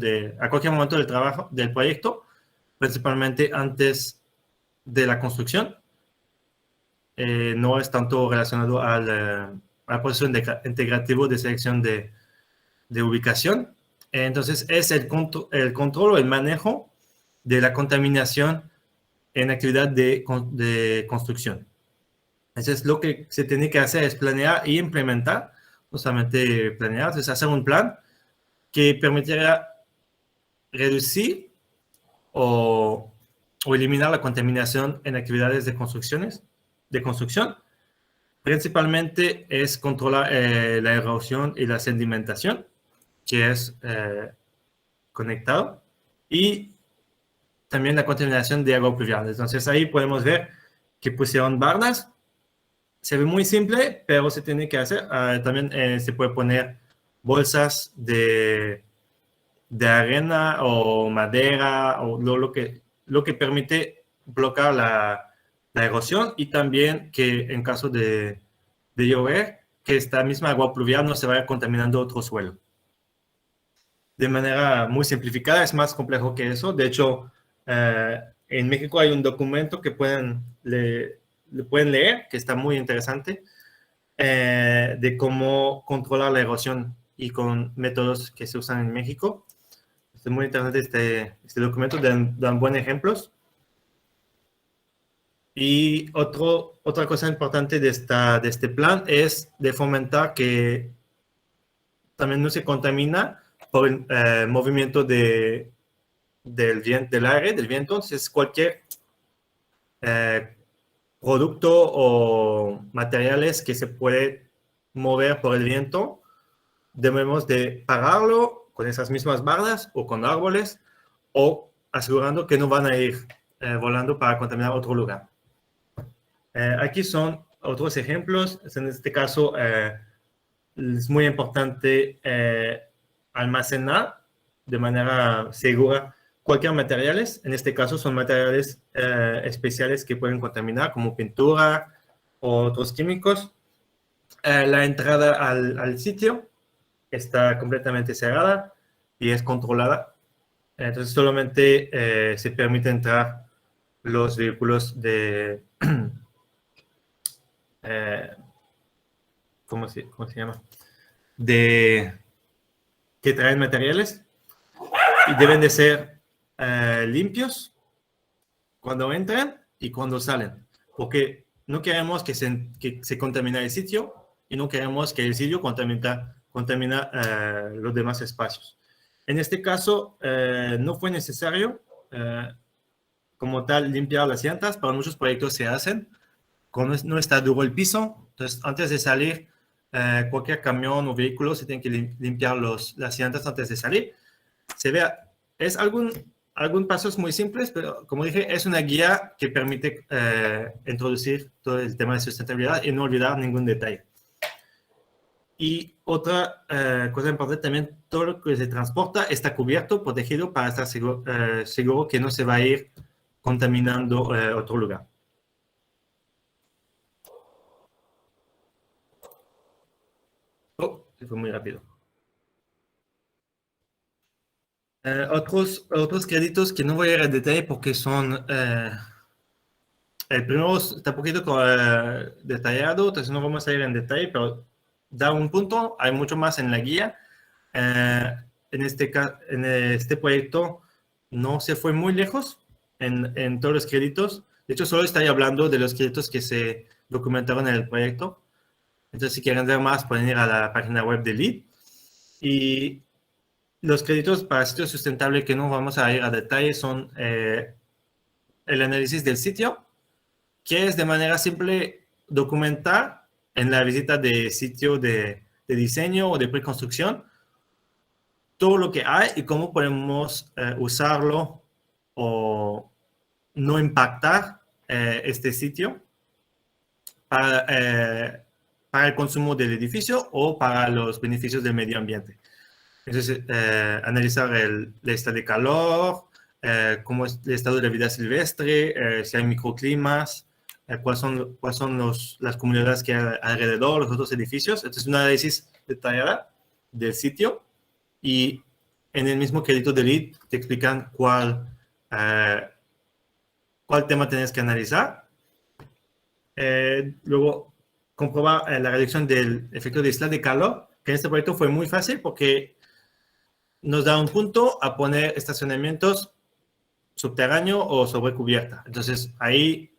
a cualquier momento del trabajo, del proyecto, principalmente antes de la construcción. No es tanto relacionado al proceso integrativo de selección de ubicación. Entonces, es el control o el manejo de la contaminación en actividad de construcción. Entonces, lo que se tiene que hacer es planear y implementar, no solamente planear, es hacer un plan que permitirá reducir o eliminar la contaminación en actividades de construcción. Principalmente es controlar la erosión y la sedimentación, que es conectado, y también la contaminación de agua pluvial. Entonces ahí podemos ver que pusieron bardas. Se ve muy simple, pero se tiene que hacer. También se puede poner bolsas de arena o madera, o lo que permite bloquear la erosión, y también que en caso de llover, que esta misma agua pluvial no se vaya contaminando otro suelo. De manera muy simplificada, es más complejo que eso. De hecho, en México hay un documento que pueden leer, que está muy interesante, de cómo controlar la erosión y con métodos que se usan en México. Es muy interesante este documento, dan buenos ejemplos. Y otra cosa importante de este plan es de fomentar que también no se contamina por el movimiento del aire, del viento. Entonces, cualquier producto o materiales que se puede mover por el viento, debemos de pararlo con esas mismas bardas o con árboles, o asegurando que no van a ir volando para contaminar otro lugar. Aquí son otros ejemplos. En este caso, es muy importante almacenar de manera segura cualquier materiales. En este caso son materiales especiales que pueden contaminar, como pintura o otros químicos. La entrada al sitio está completamente cerrada y es controlada. Entonces solamente se permite entrar los vehículos de... ¿cómo se llama? Que traen materiales, y deben de ser limpios cuando entran y cuando salen, porque no queremos que se contamine el sitio, y no queremos que el sitio contamina los demás espacios. En este caso, no fue necesario como tal limpiar las llantas. Para muchos proyectos se hacen cuando no está duro el piso. Entonces, antes de salir, cualquier camión o vehículo se tiene que limpiar las llantas antes de salir. Es algún pasos muy simples, pero como dije, es una guía que permite introducir todo el tema de sustentabilidad y no olvidar ningún detalle. Y otra cosa importante también, todo lo que se transporta está cubierto, protegido, para estar seguro que no se va a ir contaminando otro lugar. Fue muy rápido. Otros créditos que no voy a ir en detalle porque son... el primero está un poquito detallado, entonces no vamos a ir en detalle, pero da un punto. Hay mucho más en la guía. En este proyecto no se fue muy lejos en todos los créditos. De hecho, solo estoy hablando de los créditos que se documentaron en el proyecto. Entonces, si quieren ver más, pueden ir a la página web de LEED. Y los créditos para sitio sustentable que no vamos a ir a detalle son el análisis del sitio, que es de manera simple documentar en la visita de sitio de diseño o de preconstrucción todo lo que hay y cómo podemos usarlo o no impactar este sitio para el consumo del edificio o para los beneficios del medio ambiente. Entonces, analizar el estado de calor, cómo es el estado de la vida silvestre, si hay microclimas, cuáles son las comunidades que hay alrededor, los otros edificios. Entonces, un análisis detallado del sitio y en el mismo crédito de lead te explican cuál tema tienes que analizar. Luego, comprobar la reducción del efecto de isla de calor, que en este proyecto fue muy fácil porque nos da un punto a poner estacionamientos subterráneo o sobre cubierta. Entonces, ahí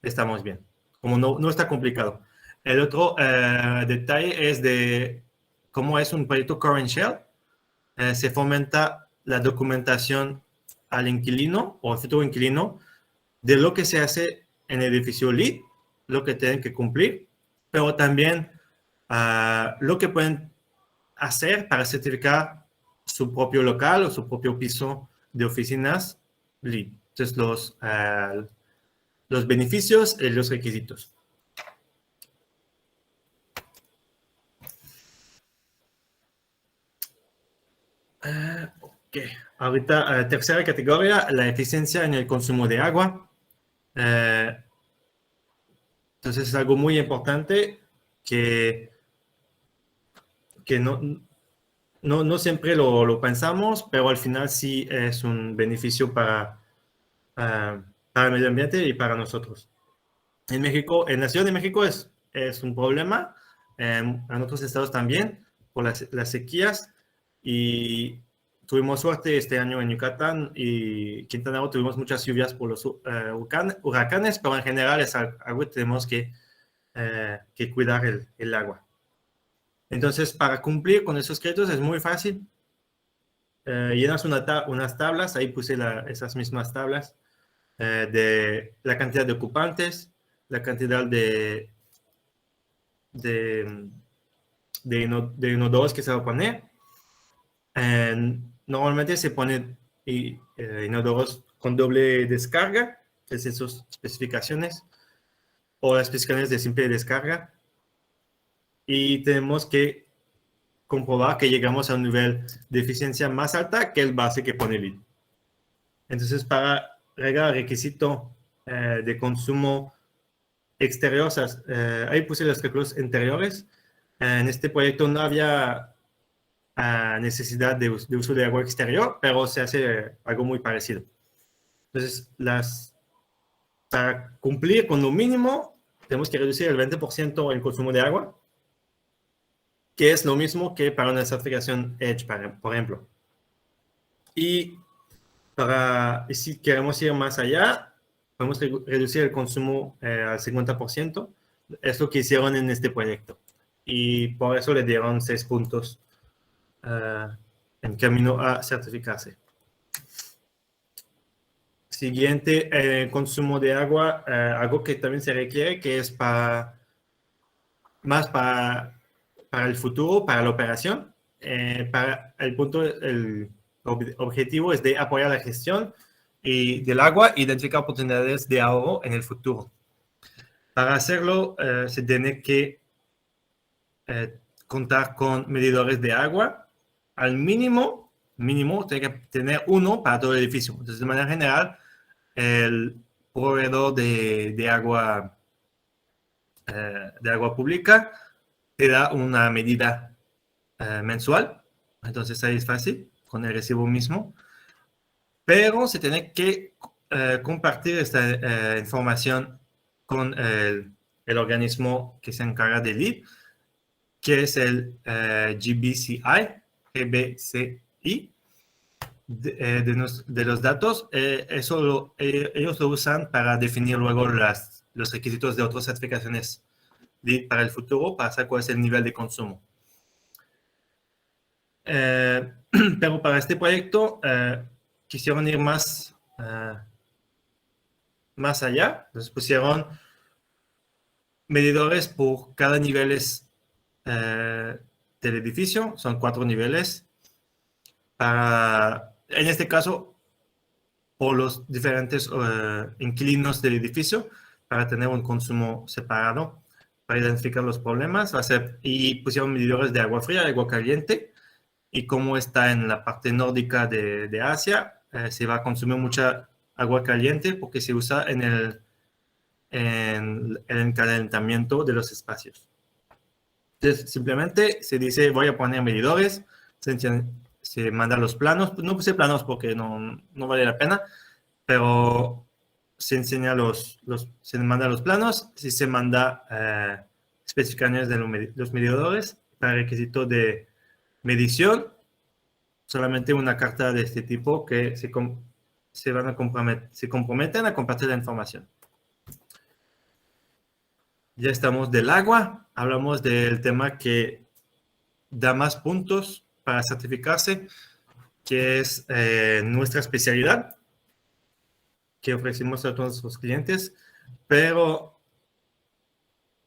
estamos bien. Como no está complicado. El otro detalle es de cómo es un proyecto Core and Shell. Se fomenta la documentación al inquilino o al futuro inquilino de lo que se hace en el edificio LEED, lo que tienen que cumplir, pero también lo que pueden hacer para certificar su propio local o su propio piso de oficinas LEED. Entonces, los beneficios y los requisitos. Ok. Ahorita, tercera categoría, la eficiencia en el consumo de agua. Entonces, es algo muy importante que no siempre lo pensamos, pero al final sí es un beneficio para el medio ambiente y para nosotros. En México, en la Ciudad de México es un problema, en otros estados también, por las sequías, y tuvimos suerte este año en Yucatán y Quintana Roo, tuvimos muchas lluvias por los huracanes, pero en general es algo que tenemos que cuidar el agua. Entonces, para cumplir con esos créditos es muy fácil. Llenas unas tablas, ahí puse esas mismas tablas, de la cantidad de ocupantes, la cantidad de inodoros que se va a poner. Normalmente se ponen inodoros con doble descarga, es esas especificaciones, o las especificaciones de simple descarga. Y tenemos que comprobar que llegamos a un nivel de eficiencia más alta que el base que pone LEED. Entonces, para llegar al requisito de consumo exterior, ahí puse los cálculos interiores. En este proyecto no había necesidad de uso de agua exterior, pero se hace algo muy parecido. Entonces, para cumplir con lo mínimo, tenemos que reducir el 20% el consumo de agua, que es lo mismo que para una certificación EDGE, por ejemplo. Y si queremos ir más allá, podemos reducir el consumo al 50%. Es lo que hicieron en este proyecto. Y por eso le dieron 6 puntos en camino a certificarse. Siguiente, consumo de agua, algo que también se requiere, que es más para el futuro, para la operación. Para el objetivo es de apoyar la gestión del agua e identificar oportunidades de ahorro en el futuro. Para hacerlo, se tiene que contar con medidores de agua. Al mínimo, tiene que tener uno para todo el edificio. Entonces, de manera general, el proveedor de agua pública te da una medida mensual. Entonces, ahí es fácil con el recibo mismo. Pero se tiene que compartir esta información con el organismo que se encarga del LEED, que es el GBCI, de los datos. Ellos lo usan para definir luego los requisitos de otras certificaciones LEED para el futuro, para saber cuál es el nivel de consumo. Pero para este proyecto quisieron ir más más allá. Entonces pusieron medidores por cada nivel del edificio. Son 4 niveles. En este caso, por los diferentes inquilinos del edificio, para tener un consumo separado, para identificar los problemas. Y pusieron medidores de agua fría, agua caliente. Y como está en la parte nórdica de Asia, se va a consumir mucha agua caliente porque se usa en el encalentamiento de los espacios. Entonces, simplemente se dice, voy a poner medidores, se manda los planos, no puse planos porque no vale la pena, pero se enseña se manda los planos, si se manda especificaciones de los medidores para requisito de medición, solamente una carta de este tipo que se comprometen a compartir la información. Ya estamos del agua, hablamos del tema que da más puntos para certificarse, que es nuestra especialidad que ofrecemos a todos los clientes, pero,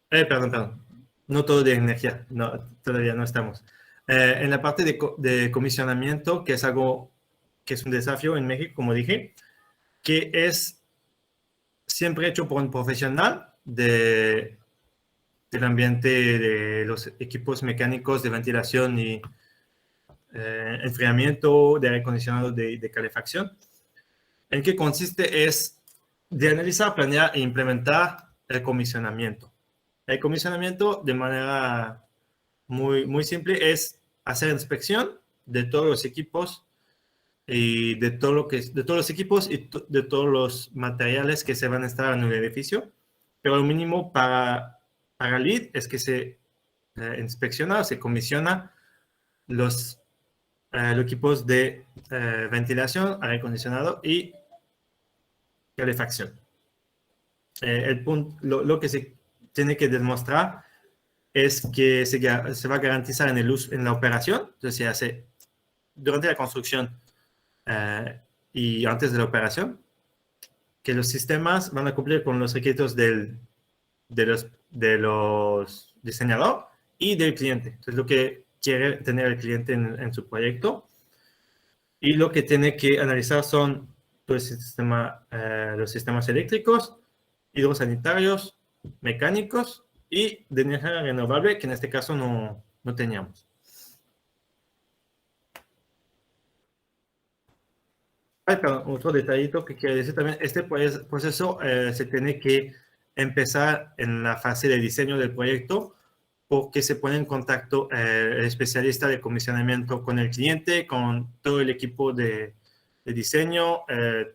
perdón, no todo de energía, no, todavía no estamos. En la parte de comisionamiento, que es algo que es un desafío en México, como dije, que es siempre hecho por un profesional del ambiente de los equipos mecánicos de ventilación y enfriamiento, de aire acondicionado, de calefacción. ¿En qué consiste? Es de analizar, planear e implementar el comisionamiento. El comisionamiento, de manera muy simple, es hacer inspección de todos los equipos y de todos los equipos y de todos los materiales que se van a estar en el edificio. Pero lo mínimo para LEED es que se inspecciona o se comisiona los equipos de ventilación, aire acondicionado y calefacción. Lo que se tiene que demostrar es que se va a garantizar en la operación, entonces se hace durante la construcción y antes de la operación, que los sistemas van a cumplir con los requisitos de los diseñadores y del cliente. Entonces, lo que quiere tener el cliente en su proyecto, y lo que tiene que analizar son los sistemas eléctricos, hidrosanitarios, mecánicos y de energía renovable, que en este caso no teníamos. Perdón, otro detallito que quiero decir también, este proceso se tiene que empezar en la fase de diseño del proyecto, porque se pone en contacto el especialista de comisionamiento con el cliente, con todo el equipo de diseño,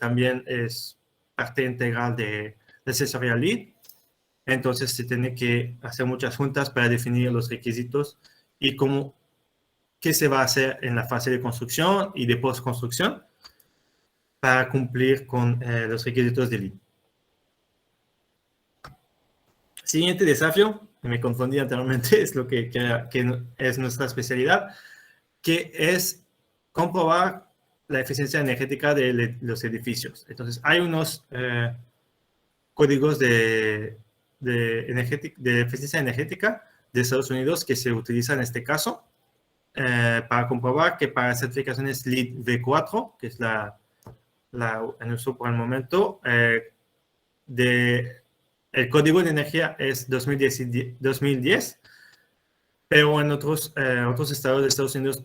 también es parte integral de asesoría LEED. Entonces se tiene que hacer muchas juntas para definir los requisitos y qué se va a hacer en la fase de construcción y de postconstrucción para cumplir con los requisitos de LEED. Siguiente desafío, me confundí anteriormente, es lo que es nuestra especialidad, que es comprobar la eficiencia energética de los edificios. Entonces, hay unos códigos de eficiencia energética de Estados Unidos que se utilizan en este caso para comprobar que para certificaciones LEED V4, que es en uso por el momento, el código de energía es 2010, pero en otros estados de Estados Unidos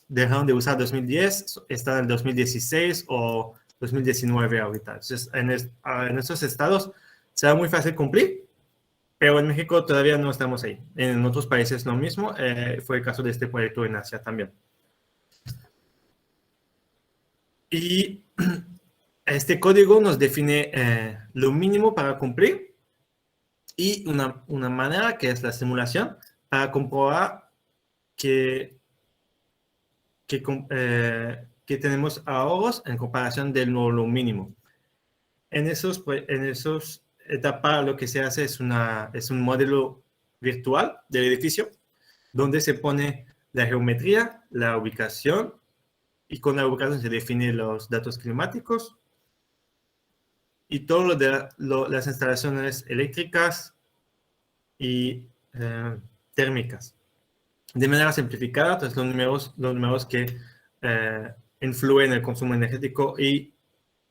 dejaron de usar 2010, está en el 2016 o 2019 ahorita. Entonces, en estos estados será muy fácil cumplir, pero en México todavía no estamos ahí. En otros países lo mismo, fue el caso de este proyecto en Asia también. Y este código nos define lo mínimo para cumplir y una manera que es la simulación para comprobar que tenemos ahorros en comparación de lo mínimo. En esos etapas lo que se hace es un modelo virtual del edificio donde se pone la geometría, la ubicación, y con la ubicación se definen los datos climáticos y todo lo de las instalaciones eléctricas y térmicas. De manera simplificada, entonces los números que influyen en el consumo energético y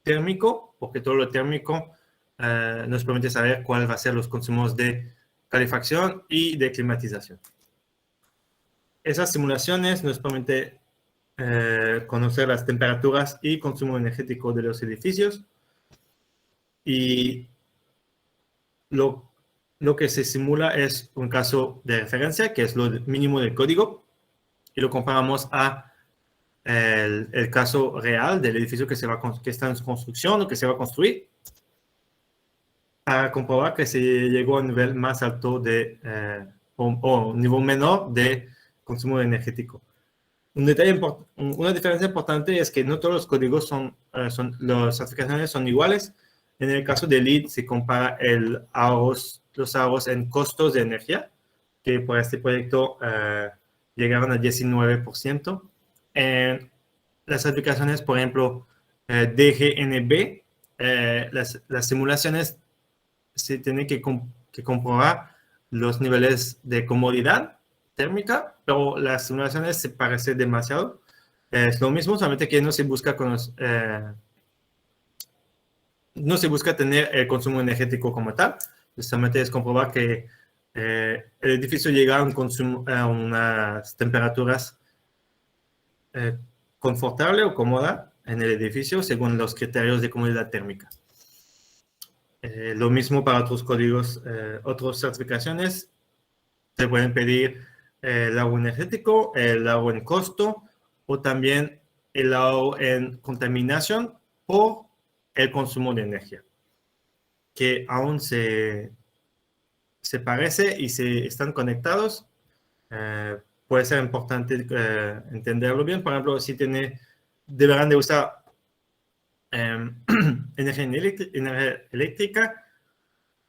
térmico, porque todo lo térmico nos permite saber cuál va a ser los consumos de calefacción y de climatización. Esas simulaciones nos permiten conocer las temperaturas y consumo energético de los edificios, y lo que se simula es un caso de referencia, que es lo mínimo del código, y lo comparamos a el caso real del edificio que está en construcción o que se va a construir, para comprobar que se llegó a un nivel más alto o un nivel menor de consumo energético. Una diferencia importante es que no todos los códigos las certificaciones son iguales. En el caso de LEED se compara los ahorros en costos de energía, que por este proyecto llegaron al 19%. En las certificaciones, por ejemplo, DGNB, las simulaciones se tienen que comprobar los niveles de comodidad térmica, pero las simulaciones se parecen demasiado. Es lo mismo, solamente que no se busca tener el consumo energético como tal. Solamente es comprobar que el edificio llega a unas temperaturas confortable o cómoda en el edificio según los criterios de comodidad térmica. Lo mismo para otros códigos, otras certificaciones. Se pueden pedir el ahorro energético, el ahorro en costo, o también el ahorro en contaminación por el consumo de energía, que aún se parece y se están conectados. Puede ser importante entenderlo bien. Por ejemplo, si deberán de usar energía eléctrica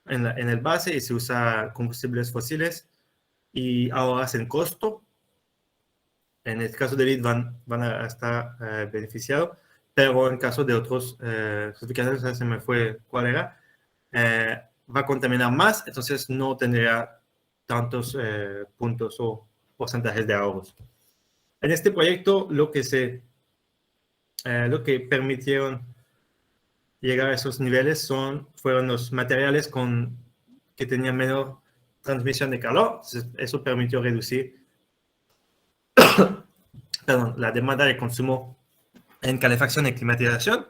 en el base y se usa combustibles fósiles y ahorras en costo. En el caso de LEED van a estar beneficiados, pero en caso de otros certificados, se me fue cuál era, va a contaminar más, entonces no tendría tantos puntos o porcentajes de ahorros. En este proyecto, lo que permitieron llegar a esos niveles fueron los materiales que tenían menor transmisión de calor. Entonces, eso permitió reducir la demanda de consumo en calefacción y climatización.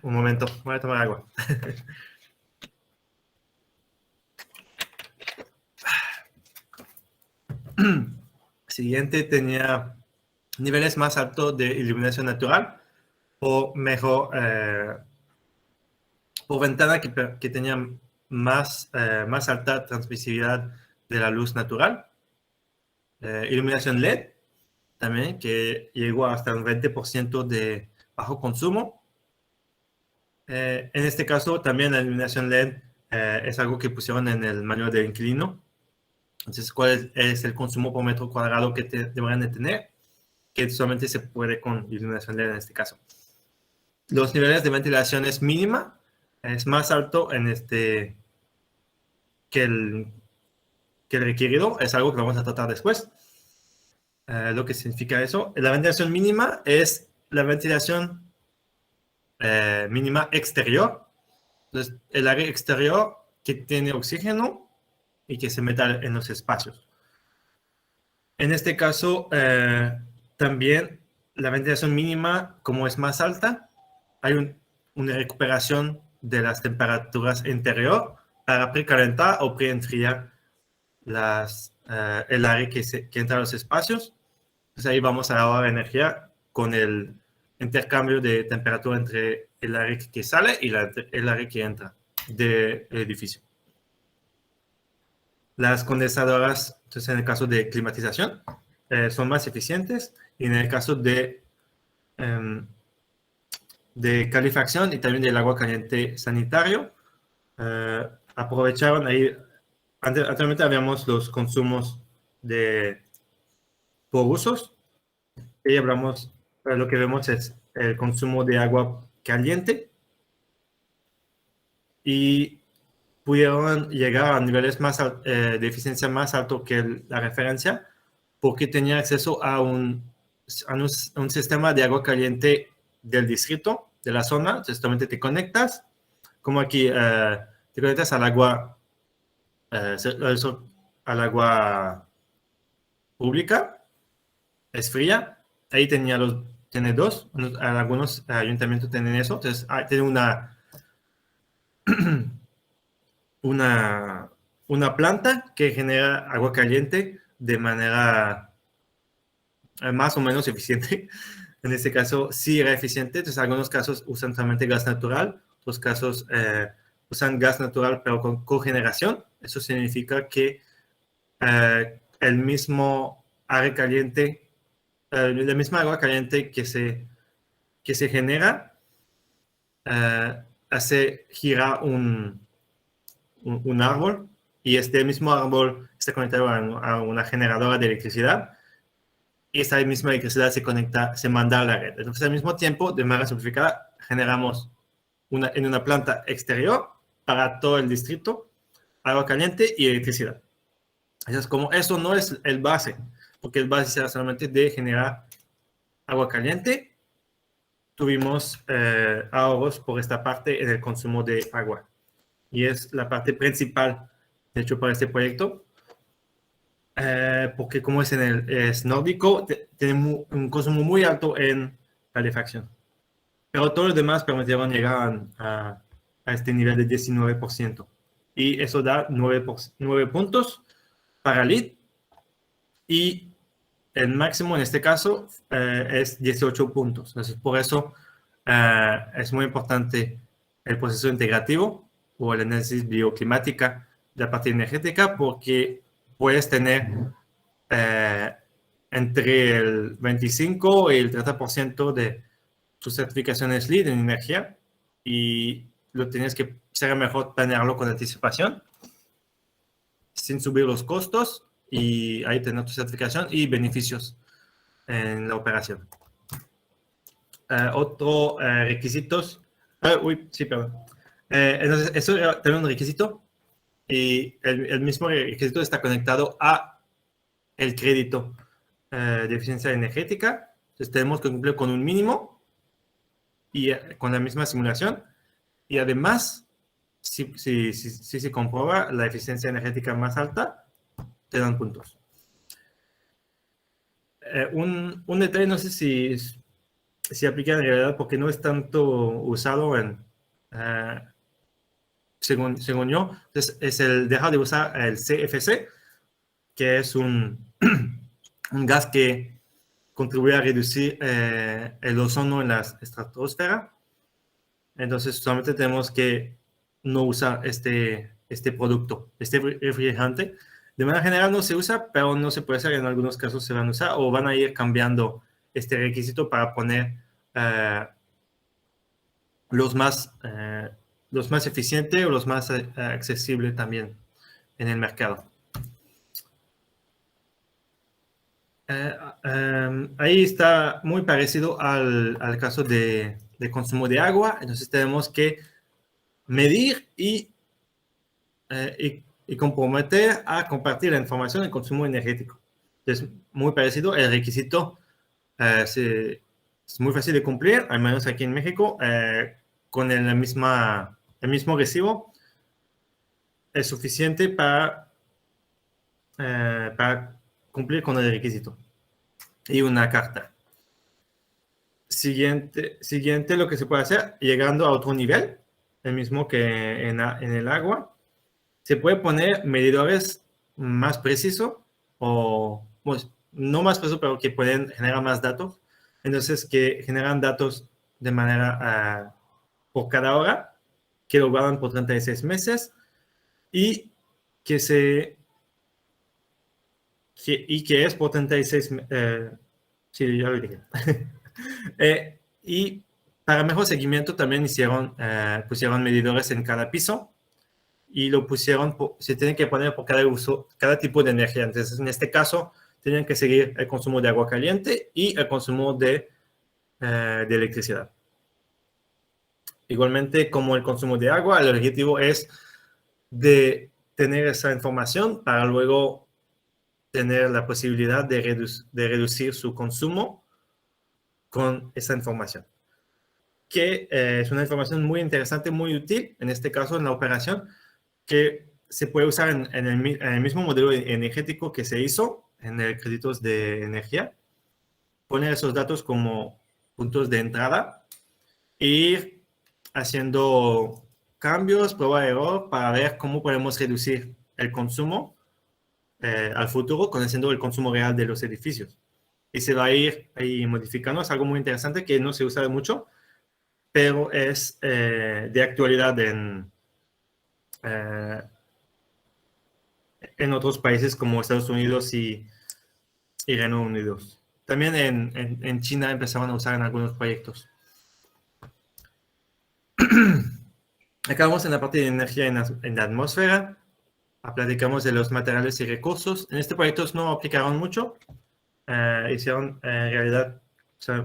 Un momento, voy a tomar agua. Siguiente tenía niveles más altos de iluminación natural, o mejor, por ventana que tenía más alta transmisibilidad de la luz natural. Iluminación LED también, que llegó hasta un 20% de bajo consumo. En este caso, también la iluminación LED es algo que pusieron en el manual del inquilino. Entonces, ¿cuál es el consumo por metro cuadrado que deberían de tener? Que solamente se puede con iluminación LED en este caso. Los niveles de ventilación es mínima, es más alto que el requerido. Es algo que vamos a tratar después. Lo que significa eso. La ventilación mínima es la ventilación mínima exterior. Entonces, el área exterior que tiene oxígeno y que se meta en los espacios. En este caso, también la ventilación mínima, como es más alta, hay una recuperación de las temperaturas interior para precalentar o preenfriar el área que entra a los espacios. Entonces ahí vamos a ahorrar energía con el intercambio de temperatura entre el área que sale y el área que entra del edificio. Las condensadoras, entonces en el caso de climatización, son más eficientes, y en el caso de calefacción y también del agua caliente sanitario, aprovecharon ahí. Anteriormente habíamos los consumos por usos, y lo que vemos es el consumo de agua caliente, y pudieron llegar a niveles de eficiencia más altos que la referencia porque tenía acceso a un sistema de agua caliente del distrito, de la zona. Entonces, solamente te conectas, como aquí, te conectas al agua, al agua pública, es fría. Ahí tiene dos, algunos ayuntamientos tienen eso. Entonces, tiene una planta que genera agua caliente de manera más o menos eficiente. En este caso, sí era eficiente. Entonces, en algunos casos usan solamente gas natural, otros casos usan gas natural pero con cogeneración. Eso significa que el mismo aire caliente, la misma agua caliente que se genera, hace girar un árbol, y este mismo árbol está conectado a una generadora de electricidad, y esta misma electricidad se manda a la red. Entonces, al mismo tiempo, de manera simplificada, generamos en una planta exterior para todo el distrito agua caliente y electricidad. Entonces, como eso no es el base, porque el base será solamente de generar agua caliente, tuvimos ahorros por esta parte en el consumo de agua. Y es la parte principal, de hecho, para este proyecto, porque como es nórdico, tiene un consumo muy alto en calefacción. Pero todos los demás permitieron llegar a este nivel de 19%. Y eso da 9 puntos para LEED. Y el máximo en este caso es 18 puntos. Entonces, por eso es muy importante el proceso integrativo o el análisis bioclimática de la parte energética, porque puedes tener entre el 25 y el 30% de tus certificaciones LEED en energía, y lo tienes que ser mejor planearlo con anticipación, sin subir los costos, y ahí tener tu certificación y beneficios en la operación. Otro requisitos. Sí, perdón. Entonces, eso era también un requisito, y el mismo requisito está conectado a el crédito de eficiencia energética. Entonces, tenemos que cumplir con un mínimo y con la misma simulación, y además, si se comprueba la eficiencia energética más alta, te dan puntos. Un detalle, no sé si aplica en realidad, porque no es tanto usado según yo. Entonces, es el dejar de usar el CFC, que es un gas que contribuye a reducir el ozono en la estratosfera. Entonces, solamente tenemos que no usar este producto, este refrigerante. De manera general no se usa, pero no se puede hacer. En algunos casos se van a usar, o van a ir cambiando este requisito para poner los más eficientes o los más accesibles también en el mercado. Ahí está muy parecido al caso de consumo de agua. Entonces tenemos que medir y comprometer a compartir la información del consumo energético. Es muy parecido. El requisito es muy fácil de cumplir, al menos aquí en México, con el mismo recibo. Es suficiente para cumplir con el requisito y una carta. Siguiente, lo que se puede hacer, llegando a otro nivel, el mismo que en el agua, se puede poner medidores más precisos, o pues, no más precisos, pero que pueden generar más datos. Entonces, que generan datos de manera por cada hora, que lo guardan por 36 meses, y que es por 36 sí, ya lo dije. Y para mejor seguimiento también pusieron medidores en cada piso, y se tiene que poner por cada tipo de energía. Entonces, en este caso, tienen que seguir el consumo de agua caliente y el consumo de electricidad. Igualmente, como el consumo de agua, el objetivo es de tener esa información para luego tener la posibilidad de reducir su consumo con esa información, que es una información muy interesante, muy útil, en este caso en la operación, que se puede usar en el mismo modelo energético que se hizo en el créditos de energía, poner esos datos como puntos de entrada, ir haciendo cambios, prueba de error, para ver cómo podemos reducir el consumo al futuro, conociendo el consumo real de los edificios. Y se va a ir ahí modificando. Es algo muy interesante que no se usa mucho, pero es de actualidad en otros países como Estados Unidos y Reino Unido. También en China empezaban a usar en algunos proyectos. Acabamos en la parte de energía en la atmósfera. Platicamos de los materiales y recursos. En este proyecto no aplicaron mucho. Hicieron en realidad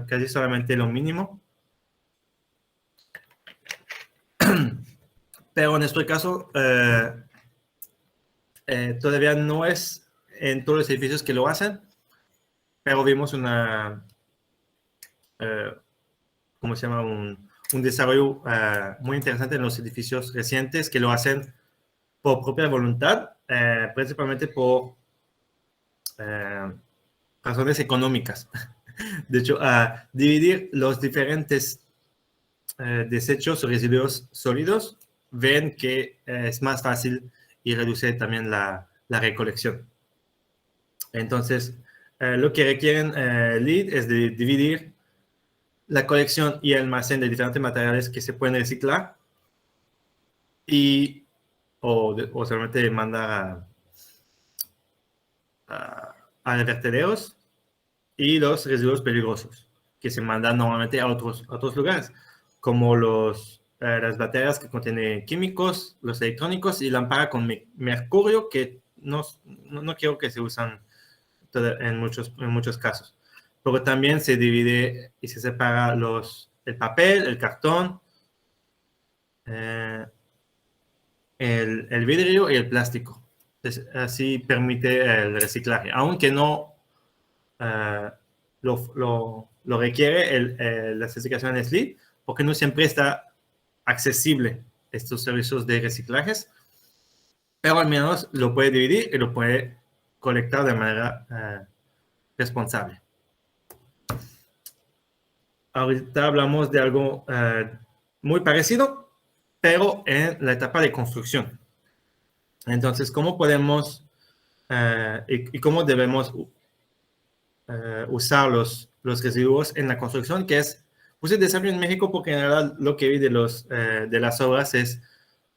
casi solamente lo mínimo. Pero en este caso, todavía no es en todos los edificios que lo hacen, pero vimos ¿cómo se llama? Un desarrollo muy interesante en los edificios recientes que lo hacen por propia voluntad, principalmente por razones económicas. De hecho, dividir los diferentes desechos o residuos sólidos, ven que es más fácil y reduce también la recolección. Entonces, lo que requieren LEED es de dividir la colección y almacén de diferentes materiales que se pueden reciclar o solamente mandar a vertederos, y los residuos peligrosos que se mandan normalmente a otros lugares, como las baterías que contienen químicos, los electrónicos y lámparas con mercurio que no quiero que se usan en muchos casos. Pero también se divide y se separa el papel, el cartón, el vidrio y el plástico. Entonces, así permite el reciclaje, aunque no lo requiere la certificación SLEED, porque no siempre está accesible estos servicios de reciclajes, pero al menos lo puede dividir y lo puede colectar de manera responsable. Ahorita hablamos de algo muy parecido, pero en la etapa de construcción. Entonces, ¿cómo podemos y cómo debemos usar los residuos en la construcción? Que es, puse desarrollo en México porque en realidad lo que vi de las obras es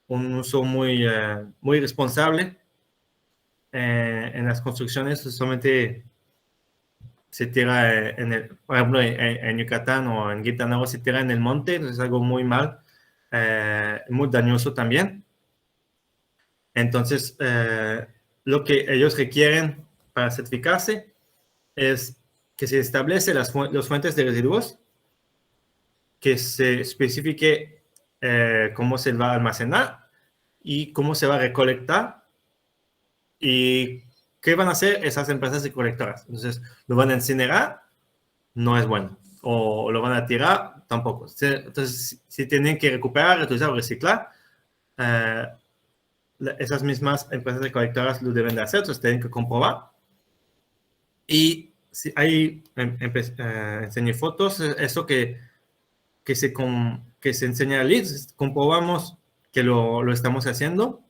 un uso muy responsable. En las construcciones solamente se tira por ejemplo, en Yucatán o en Quintana Roo se tira en el monte, entonces es algo muy mal, muy dañoso también. Entonces, lo que ellos requieren para certificarse es que se establece las fuentes de residuos, que se especifique cómo se va a almacenar y cómo se va a recolectar y qué van a hacer esas empresas recolectoras. Entonces, lo van a incinerar, no es bueno. O lo van a tirar, tampoco. Entonces, si tienen que recuperar, reutilizar o reciclar, esas mismas empresas recolectoras lo deben de hacer, entonces tienen que comprobar. Y si ahí enseñé fotos, eso que se enseña al LEED, comprobamos que lo estamos haciendo,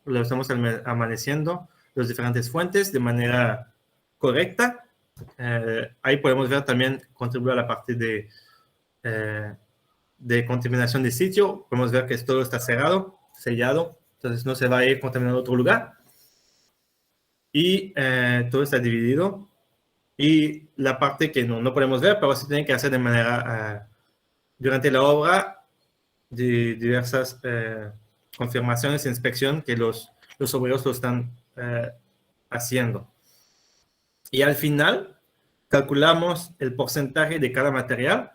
lo estamos amaneciendo, las diferentes fuentes de manera correcta. Ahí podemos ver también, contribuir a la parte de contaminación de sitio. Podemos ver que todo está cerrado, sellado, entonces no se va a ir contaminando a otro lugar. Y todo está dividido. Y la parte que no podemos ver, pero se tiene que hacer de manera, durante la obra, de diversas confirmaciones e inspección que los obreros lo están haciendo. Y al final, calculamos el porcentaje de cada material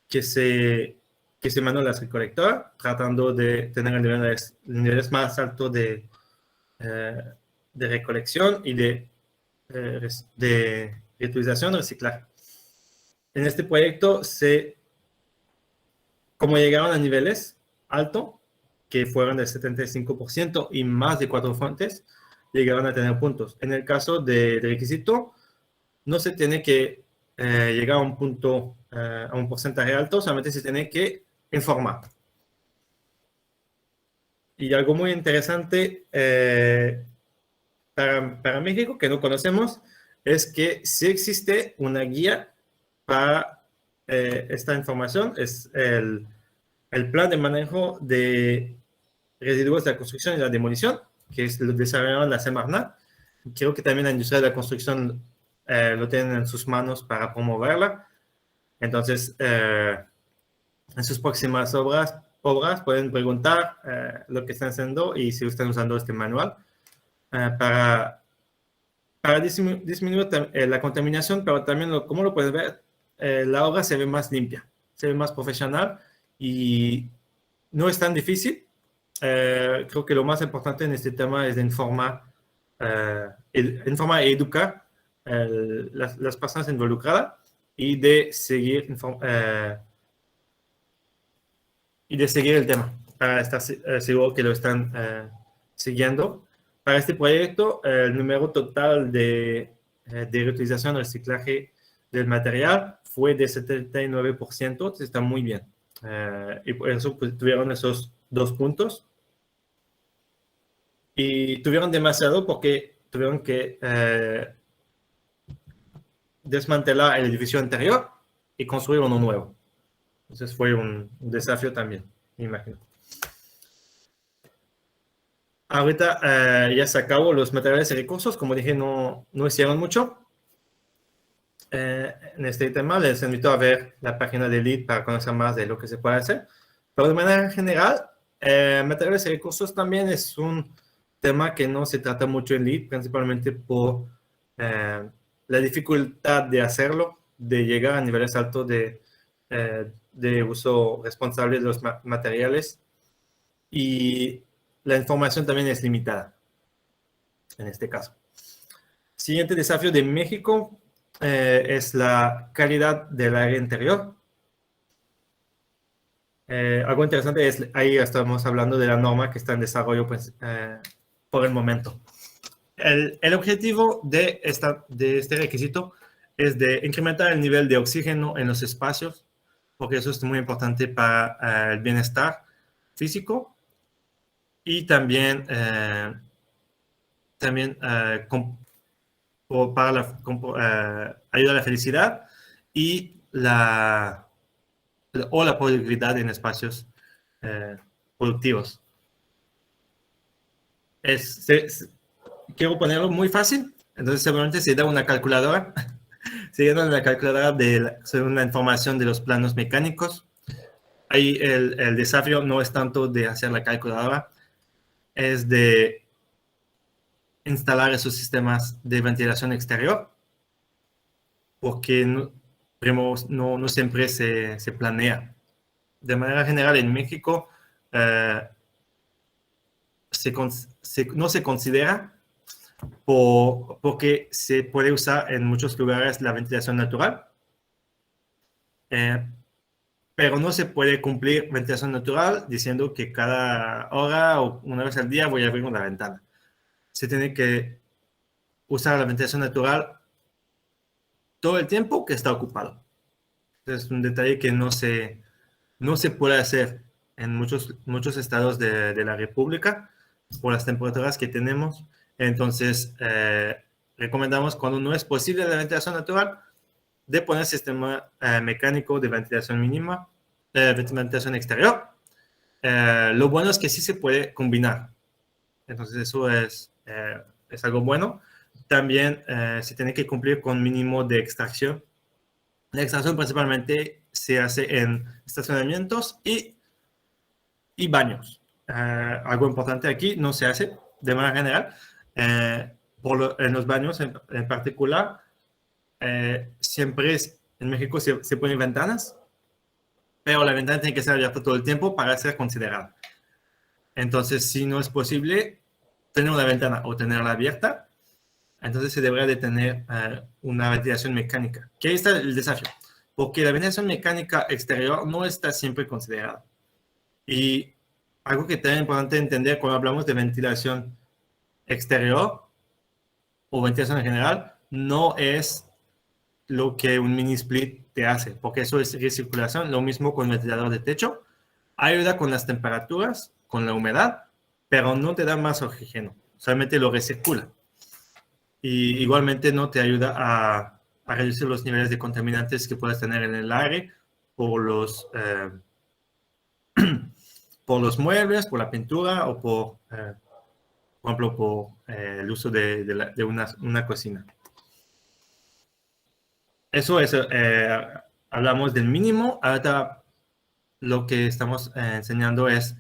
que se que se mandó a la recolectora, tratando de tener niveles más altos de recolección y de reutilización, reciclaje. En este proyecto, como llegaron a niveles altos, que fueron del 75% y más de 4 fuentes, llegaron a tener puntos. En el caso de requisito, no se tiene que llegar a un punto, a un porcentaje alto, solamente se tiene que informar. Y algo muy interesante para México que no conocemos es que sí existe una guía para esta información. Es el plan de manejo de residuos de la construcción y la demolición, que es lo desarrollado en la Semarnat. Creo que también la industria de la construcción lo tienen en sus manos para promoverla. Entonces, en sus próximas obras pueden preguntar lo que están haciendo y si están usando este manual para disminuir la contaminación, pero también, como lo puedes ver, la obra se ve más limpia, se ve más profesional y no es tan difícil. Creo que lo más importante en este tema es informar e educar las personas involucradas y de seguir el tema para estar seguro que lo están siguiendo. Para este proyecto, el número total de reutilización y reciclaje del material fue de 79%, está muy bien. Y por eso pues, tuvieron esos 2 puntos. Y tuvieron demasiado porque tuvieron que desmantelar el edificio anterior y construir uno nuevo. Entonces fue un desafío también, me imagino. Ahorita ya se acabó los materiales y recursos. Como dije, no hicieron mucho. En este tema les invito a ver la página de LEED para conocer más de lo que se puede hacer. Pero de manera general, materiales y recursos también es un tema que no se trata mucho en LEED, principalmente por la dificultad de hacerlo, de llegar a niveles altos de uso responsable de los materiales, y la información también es limitada en este caso. Siguiente desafío de México es la calidad del aire interior. Algo interesante es, ahí estamos hablando de la norma que está en desarrollo pues, por el momento. El objetivo de este requisito es de incrementar el nivel de oxígeno en los espacios, porque eso es muy importante para el bienestar físico y también, para ayudar a la felicidad y la productividad en espacios productivos. Quiero ponerlo muy fácil, entonces seguramente se da una calculadora, siguiendo la calculadora según la información de los planos mecánicos. Ahí el desafío no es tanto de hacer la calculadora, es de instalar esos sistemas de ventilación exterior, porque no siempre se planea. De manera general, en México no se considera porque se puede usar en muchos lugares la ventilación natural, pero no se puede cumplir ventilación natural diciendo que cada hora o una vez al día voy a abrir una ventana. Se tiene que usar la ventilación natural todo el tiempo que está ocupado. Es un detalle que no se puede hacer en muchos estados de la República por las temperaturas que tenemos. Entonces, recomendamos cuando no es posible la ventilación natural, de poner sistema mecánico de ventilación mínima, ventilación exterior. Lo bueno es que sí se puede combinar. Entonces, eso es algo bueno. También se tiene que cumplir con mínimo de extracción. La extracción principalmente se hace en estacionamientos y baños. Algo importante aquí, no se hace de manera general. En los baños en particular, siempre en México se ponen ventanas pero la ventana tiene que ser abierta todo el tiempo para ser considerada. Entonces, si no es posible tener una ventana o tenerla abierta, entonces se debería de tener una ventilación mecánica. Que ahí está el desafío, porque la ventilación mecánica exterior no está siempre considerada. Y algo que también es importante entender cuando hablamos de ventilación exterior o ventilación en general, no es lo que un mini split te hace, porque eso es recirculación. Lo mismo con el ventilador de techo, ayuda con las temperaturas, con la humedad, pero no te da más oxígeno, solamente lo recircula. Y igualmente no te ayuda a reducir los niveles de contaminantes que puedes tener en el aire por por los muebles, por la pintura o por ejemplo, por el uso de una cocina. Eso es, hablamos del mínimo. Ahora lo que estamos enseñando es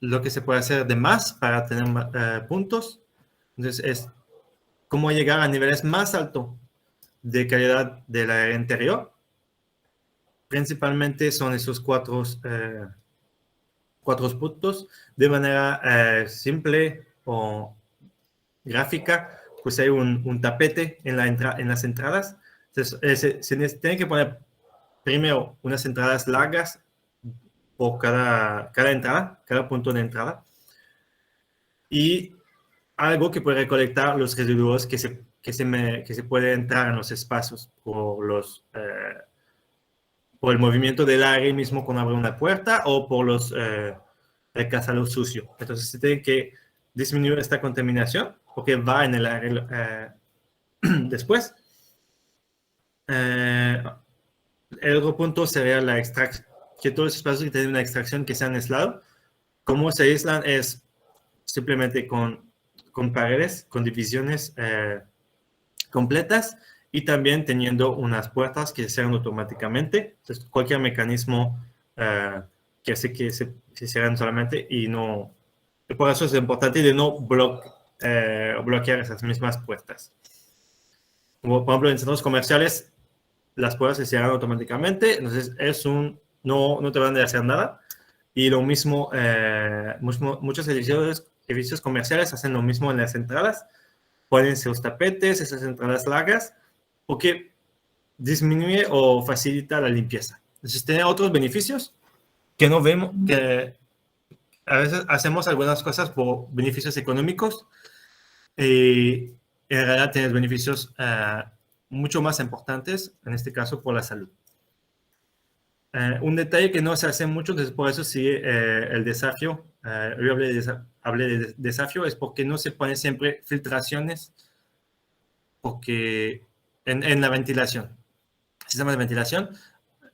lo que se puede hacer de más para tener puntos. Entonces, es cómo llegar a niveles más altos de calidad del aire interior. Principalmente son esos cuatro puntos de manera simple o gráfica. Pues hay un tapete en las entradas. Entonces, se tiene que poner primero unas entradas largas por cada entrada, cada punto de entrada, y algo que puede recolectar los residuos que se puede entrar en los espacios por el movimiento del aire mismo cuando abre una puerta o por el cazador sucio. Entonces se tiene que disminuir esta contaminación porque va en el aire después. El otro punto sería la extracción, que todos los espacios que tienen una extracción que sean aislados. Cómo se aíslan es simplemente con paredes, con divisiones completas y también teniendo unas puertas que se cierran automáticamente. Entonces, cualquier mecanismo que hace que se cierren solamente y no... Por eso es importante de no bloquear esas mismas puertas. Como, por ejemplo, en centros comerciales, las puertas se cierran automáticamente, entonces no te van a hacer nada. Y lo mismo, muchos edificios comerciales hacen lo mismo en las entradas. Ponen sus tapetes, esas entradas largas, porque disminuye o facilita la limpieza. Entonces, tiene otros beneficios que no vemos, que a veces hacemos algunas cosas por beneficios económicos y en realidad tienes beneficios mucho más importantes, en este caso por la salud. Un detalle que no se hace mucho, entonces por eso sí el desafío, yo hablé de desafío, es porque no se pone siempre filtraciones porque en la ventilación, sistema de ventilación,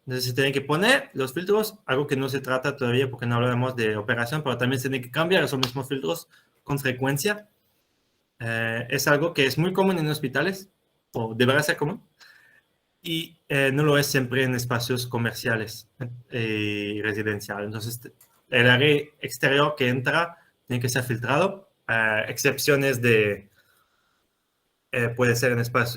entonces se tienen que poner los filtros, algo que no se trata todavía porque no hablamos de operación, pero también se tienen que cambiar esos mismos filtros con frecuencia. Es algo que es muy común en hospitales, o debería ser común, y no lo es siempre en espacios comerciales y residenciales. Entonces, el aire exterior que entra tiene que ser filtrado. Excepciones puede ser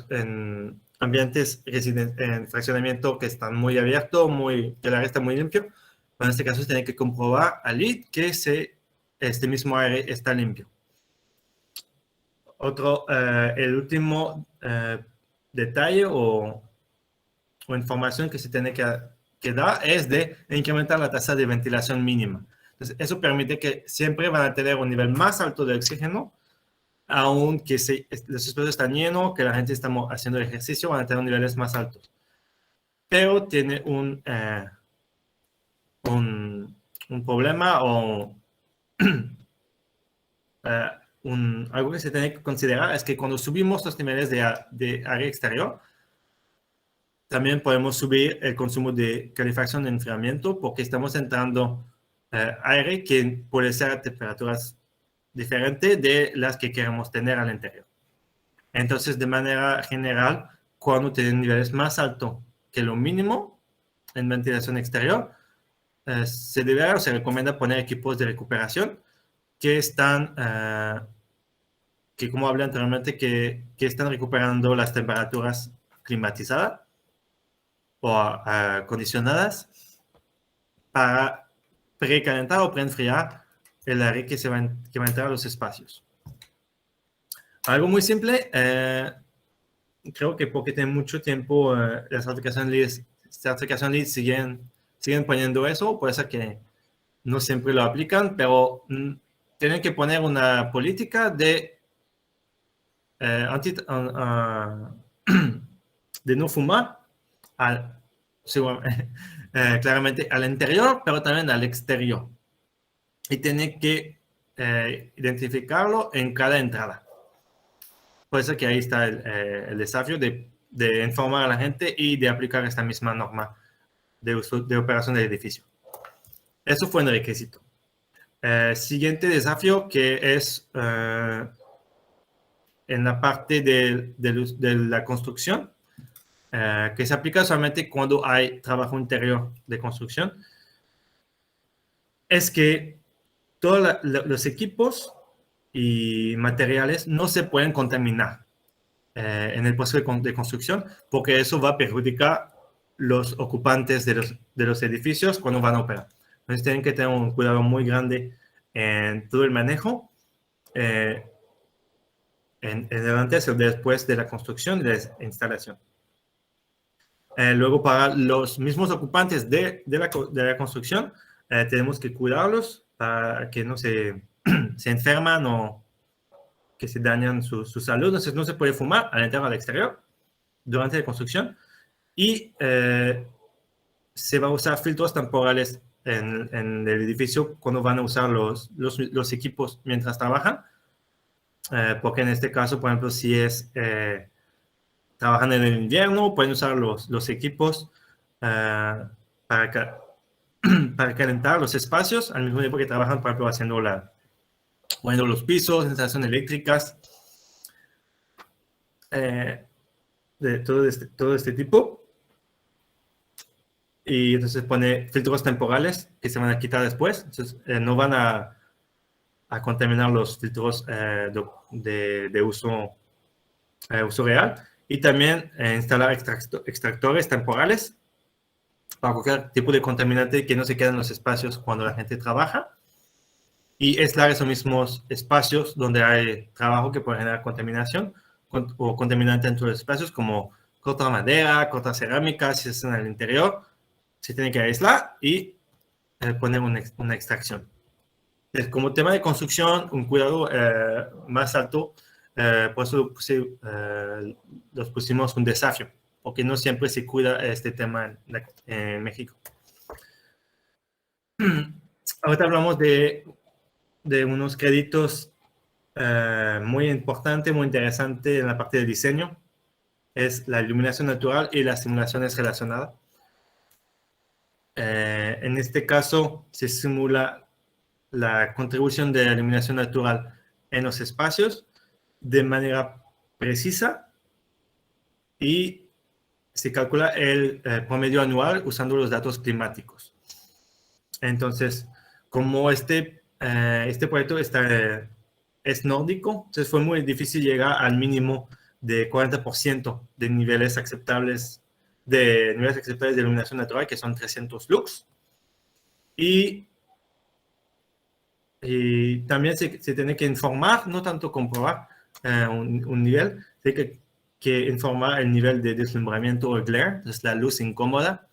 en ambientes en fraccionamiento que están muy abiertos, que el aire está muy limpio. Pero en este caso, se tiene que comprobar al lead que este mismo aire está limpio. El último detalle o información que se tiene que dar es de incrementar la tasa de ventilación mínima. Entonces, eso permite que siempre van a tener un nivel más alto de oxígeno, aunque los espacios están llenos, que la gente está haciendo ejercicio, van a tener niveles más altos. Pero tiene un problema o algo que se tiene que considerar es que cuando subimos los niveles de aire exterior, también podemos subir el consumo de calefacción de enfriamiento porque estamos entrando aire que puede ser a temperaturas diferentes de las que queremos tener al interior. Entonces, de manera general, cuando tienen niveles más altos que lo mínimo en ventilación exterior, se debe o se recomienda poner equipos de recuperación que están, que como hablé anteriormente, que están recuperando las temperaturas climatizadas o acondicionadas para precalentar o preenfriar el aire que va a entrar a los espacios. Algo muy simple, creo que porque tiene mucho tiempo las certificación LEED siguen poniendo eso, puede ser que no siempre lo aplican, pero tienen que poner una política de de no fumar claramente al interior, pero también al exterior. Y tiene que identificarlo en cada entrada. Por eso que ahí está el desafío de informar a la gente y de aplicar esta misma norma de operación del edificio. Eso fue un requisito. Siguiente desafío que es en la parte de la construcción, que se aplica solamente cuando hay trabajo interior de construcción, es que todos los equipos y materiales no se pueden contaminar en el proceso de construcción, porque eso va a perjudicar los ocupantes de los edificios cuando van a operar. Entonces tienen que tener un cuidado muy grande en todo el manejo, en el antes o después de la construcción y de la instalación. Luego, para los mismos ocupantes de la construcción, tenemos que cuidarlos para que no se enferman o que se dañan su salud. Entonces, no se puede fumar al entrar al exterior durante la construcción. Y se va a usar filtros temporales en el edificio cuando van a usar los equipos mientras trabajan. Porque en este caso, por ejemplo, si trabajan en el invierno, pueden usar los equipos para calentar los espacios al mismo tiempo que trabajan, por ejemplo, haciendo poniendo los pisos, instalaciones eléctricas, de todo este tipo. Y entonces pone filtros temporales que se van a quitar después. Entonces no van a contaminar los filtros de uso real. Y también instalar extractores temporales para cualquier tipo de contaminante que no se quede en los espacios cuando la gente trabaja. Y aislar esos mismos espacios donde hay trabajo que puede generar contaminación o contaminante dentro de los espacios, como cortar madera, cortar cerámica, si es en el interior, se tiene que aislar y poner una extracción. Como tema de construcción, un cuidado más alto, por eso los pusimos un desafío, porque no siempre se cuida este tema en México. Ahorita hablamos de unos créditos muy importantes, muy interesantes en la parte de diseño. Es la iluminación natural y las simulaciones relacionadas. En este caso, se simula la contribución de la iluminación natural en los espacios de manera precisa y se calcula el promedio anual usando los datos climáticos. Entonces, como este proyecto es nórdico, entonces fue muy difícil llegar al mínimo de 40% de niveles aceptables de iluminación natural, que son 300 lux. Y también se tiene que informar, no tanto comprobar un nivel, tiene que informar el nivel de deslumbramiento o glare, es la luz incómoda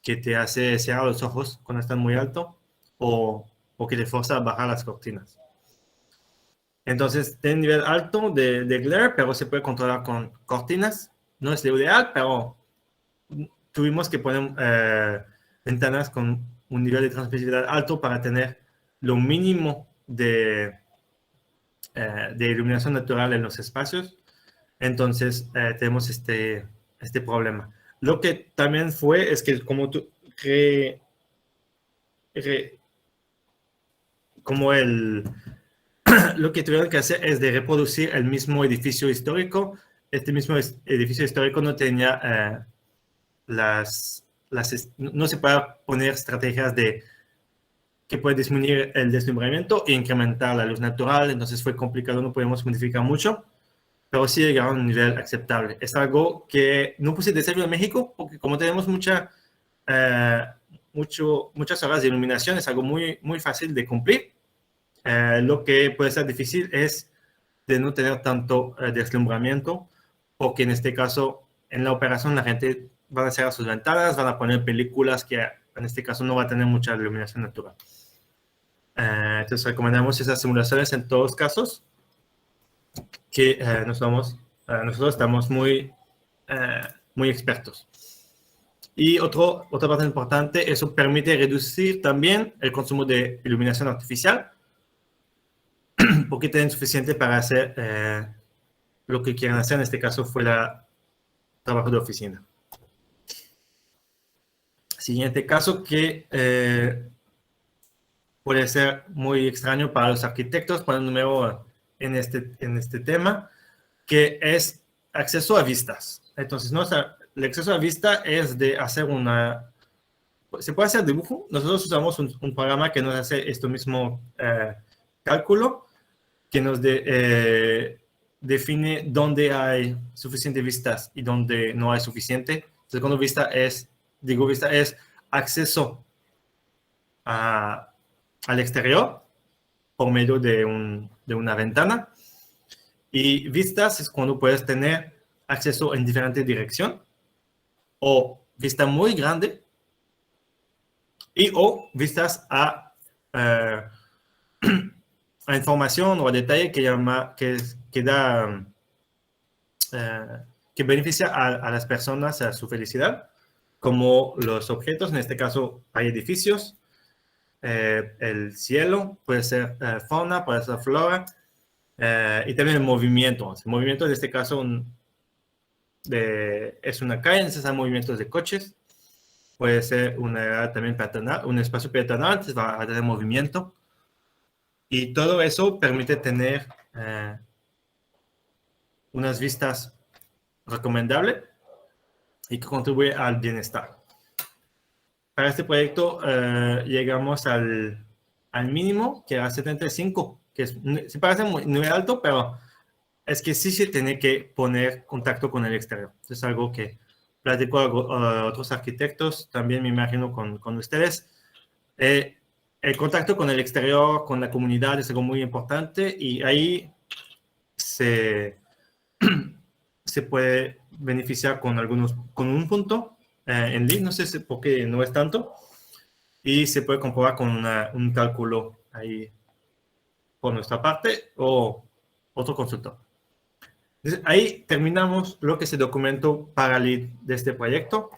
que te hace cerrar los ojos cuando están muy alto o que te fuerza a bajar las cortinas. Entonces, tiene un nivel alto de glare, pero se puede controlar con cortinas. No es lo ideal, pero tuvimos que poner ventanas con un nivel de transmisibilidad alto para tener lo mínimo de iluminación natural en los espacios. Entonces, tenemos este problema. Lo que también fue es que como lo que tuvieron que hacer es de reproducir el mismo edificio histórico. Este mismo edificio histórico no tenía no se puede poner estrategias que puede disminuir el deslumbramiento e incrementar la luz natural. Entonces fue complicado, no podemos modificar mucho, pero sí llegaron a un nivel aceptable. Es algo que no puse de serio en México, porque como tenemos muchas horas de iluminación es algo muy, muy fácil de cumplir. Lo que puede ser difícil es de no tener tanto deslumbramiento, porque en este caso, en la operación, la gente va a cerrar sus ventanas, van a poner películas que en este caso no va a tener mucha iluminación natural. Entonces, recomendamos esas simulaciones en todos los casos, que nosotros estamos muy expertos. Y otra parte importante, eso permite reducir también el consumo de iluminación artificial, porque tienen suficiente para hacer lo que quieren hacer. En este caso fue el trabajo de oficina. Siguiente caso que puede ser muy extraño para los arquitectos, poner un número en este tema, que es acceso a vistas. Entonces, el acceso a vista es de hacer se puede hacer dibujo. Nosotros usamos un programa que nos hace esto mismo cálculo, que nos define dónde hay suficientes vistas y dónde no hay suficiente. Entonces, cuando vista es acceso al exterior por medio de una ventana. Y vistas es cuando puedes tener acceso en diferente dirección, o vista muy grande, o vistas a información o a detalle que beneficia a las personas, a su felicidad, como los objetos. En este caso hay edificios, el cielo, puede ser fauna, puede ser flora, y también el movimiento. El movimiento en este caso es una calle, entonces hay movimientos de coches. Puede ser también peatonal, un espacio peatonal, entonces va a tener movimiento. Y todo eso permite tener unas vistas recomendables y que contribuye al bienestar. Para este proyecto llegamos al mínimo, que era 75, que se parece muy alto, pero es que sí se tiene que poner contacto con el exterior. Es algo que platico a otros arquitectos, también me imagino con ustedes. El contacto con el exterior, con la comunidad, es algo muy importante, y ahí se puede beneficiar con un punto en LEED, no sé por qué no es tanto, y se puede comprobar con un cálculo ahí por nuestra parte o otro consultor. Entonces, ahí terminamos lo que es el documento para LEED de este proyecto.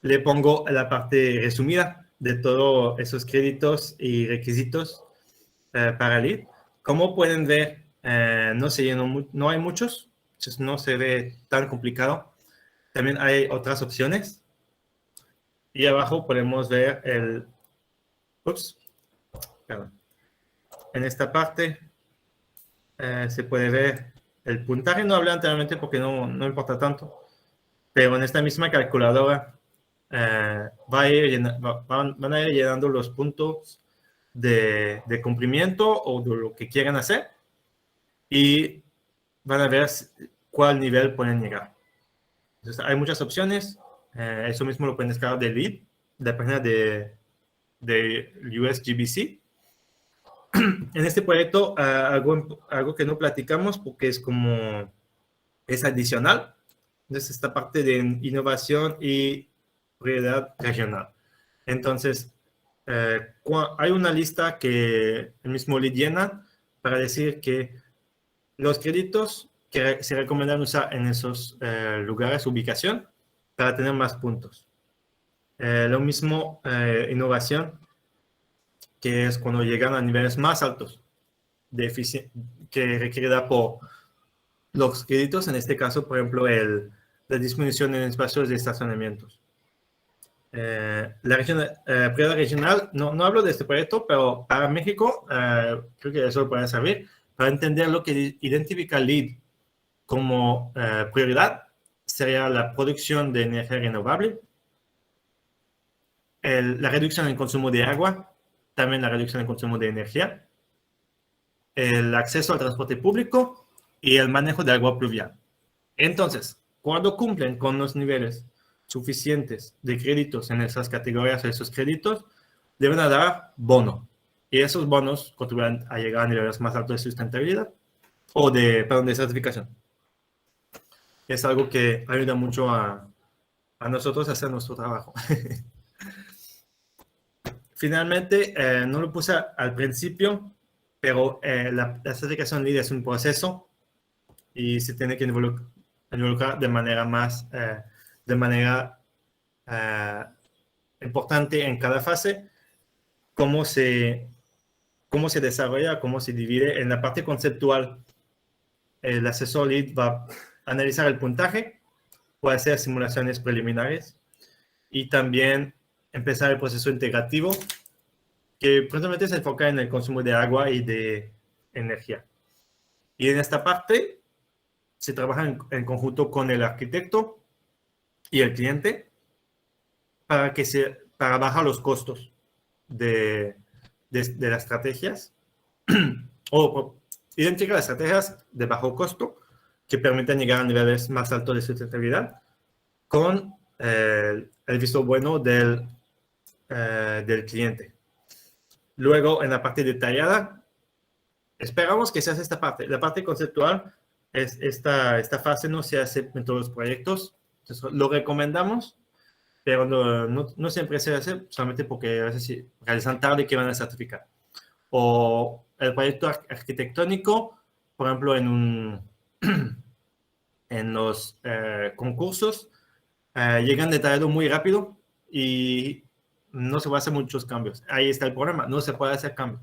Le pongo la parte resumida de todos esos créditos y requisitos para LEED. Como pueden ver, no hay muchos, entonces no se ve tan complicado. También hay otras opciones. Y abajo podemos ver en esta parte se puede ver el puntaje. No hablé anteriormente porque no importa tanto, pero en esta misma calculadora van a ir llenando los puntos de cumplimiento o de lo que quieran hacer, y van a ver cuál nivel pueden llegar. Entonces, hay muchas opciones. Eso mismo lo pueden descargar de LEED, de la página de USGBC. En este proyecto, algo que no platicamos porque es adicional, es esta parte de innovación y prioridad regional. Entonces, hay una lista que el mismo LEED llena para decir que los créditos que se recomiendan usar en esos lugares, ubicación, para tener más puntos. Lo mismo, innovación, que es cuando llegan a niveles más altos que requerida por los créditos, en este caso, por ejemplo, la disminución en espacios de estacionamientos. La prioridad regional, no hablo de este proyecto, pero para México, creo que eso puede servir para entender lo que identifica LEED como prioridad. Sería la producción de energía renovable, la reducción en consumo de agua, también la reducción en consumo de energía, el acceso al transporte público y el manejo de agua pluvial. Entonces, cuando cumplen con los niveles suficientes de créditos en esas categorías, esos créditos, deben dar bono. Y esos bonos contribuirán a llegar a niveles más altos de sustentabilidad o de certificación. Es algo que ayuda mucho a nosotros a hacer nuestro trabajo. Finalmente, no lo puse al principio, pero la certificación LEED es un proceso y se tiene que involucrar de manera importante en cada fase, cómo se desarrolla, cómo se divide. En la parte conceptual, el asesor LEED va a analizar el puntaje, puede hacer simulaciones preliminares y también empezar el proceso integrativo, que principalmente se enfoca en el consumo de agua y de energía. Y en esta parte se trabaja en conjunto con el arquitecto y el cliente para bajar los costos de las estrategias o identificar las estrategias de bajo costo que permitan llegar a niveles más altos de sustentabilidad con el visto bueno del cliente. Luego, en la parte detallada, esperamos que se hace esta parte. La parte conceptual, esta fase no se hace en todos los proyectos. Entonces, lo recomendamos, pero no siempre se hace, solamente porque a veces realizan tarde que van a certificar. O el proyecto arquitectónico, por ejemplo, en los concursos, llegan detallado muy rápido y no se puede hacer muchos cambios. Ahí está el problema, no se puede hacer cambios.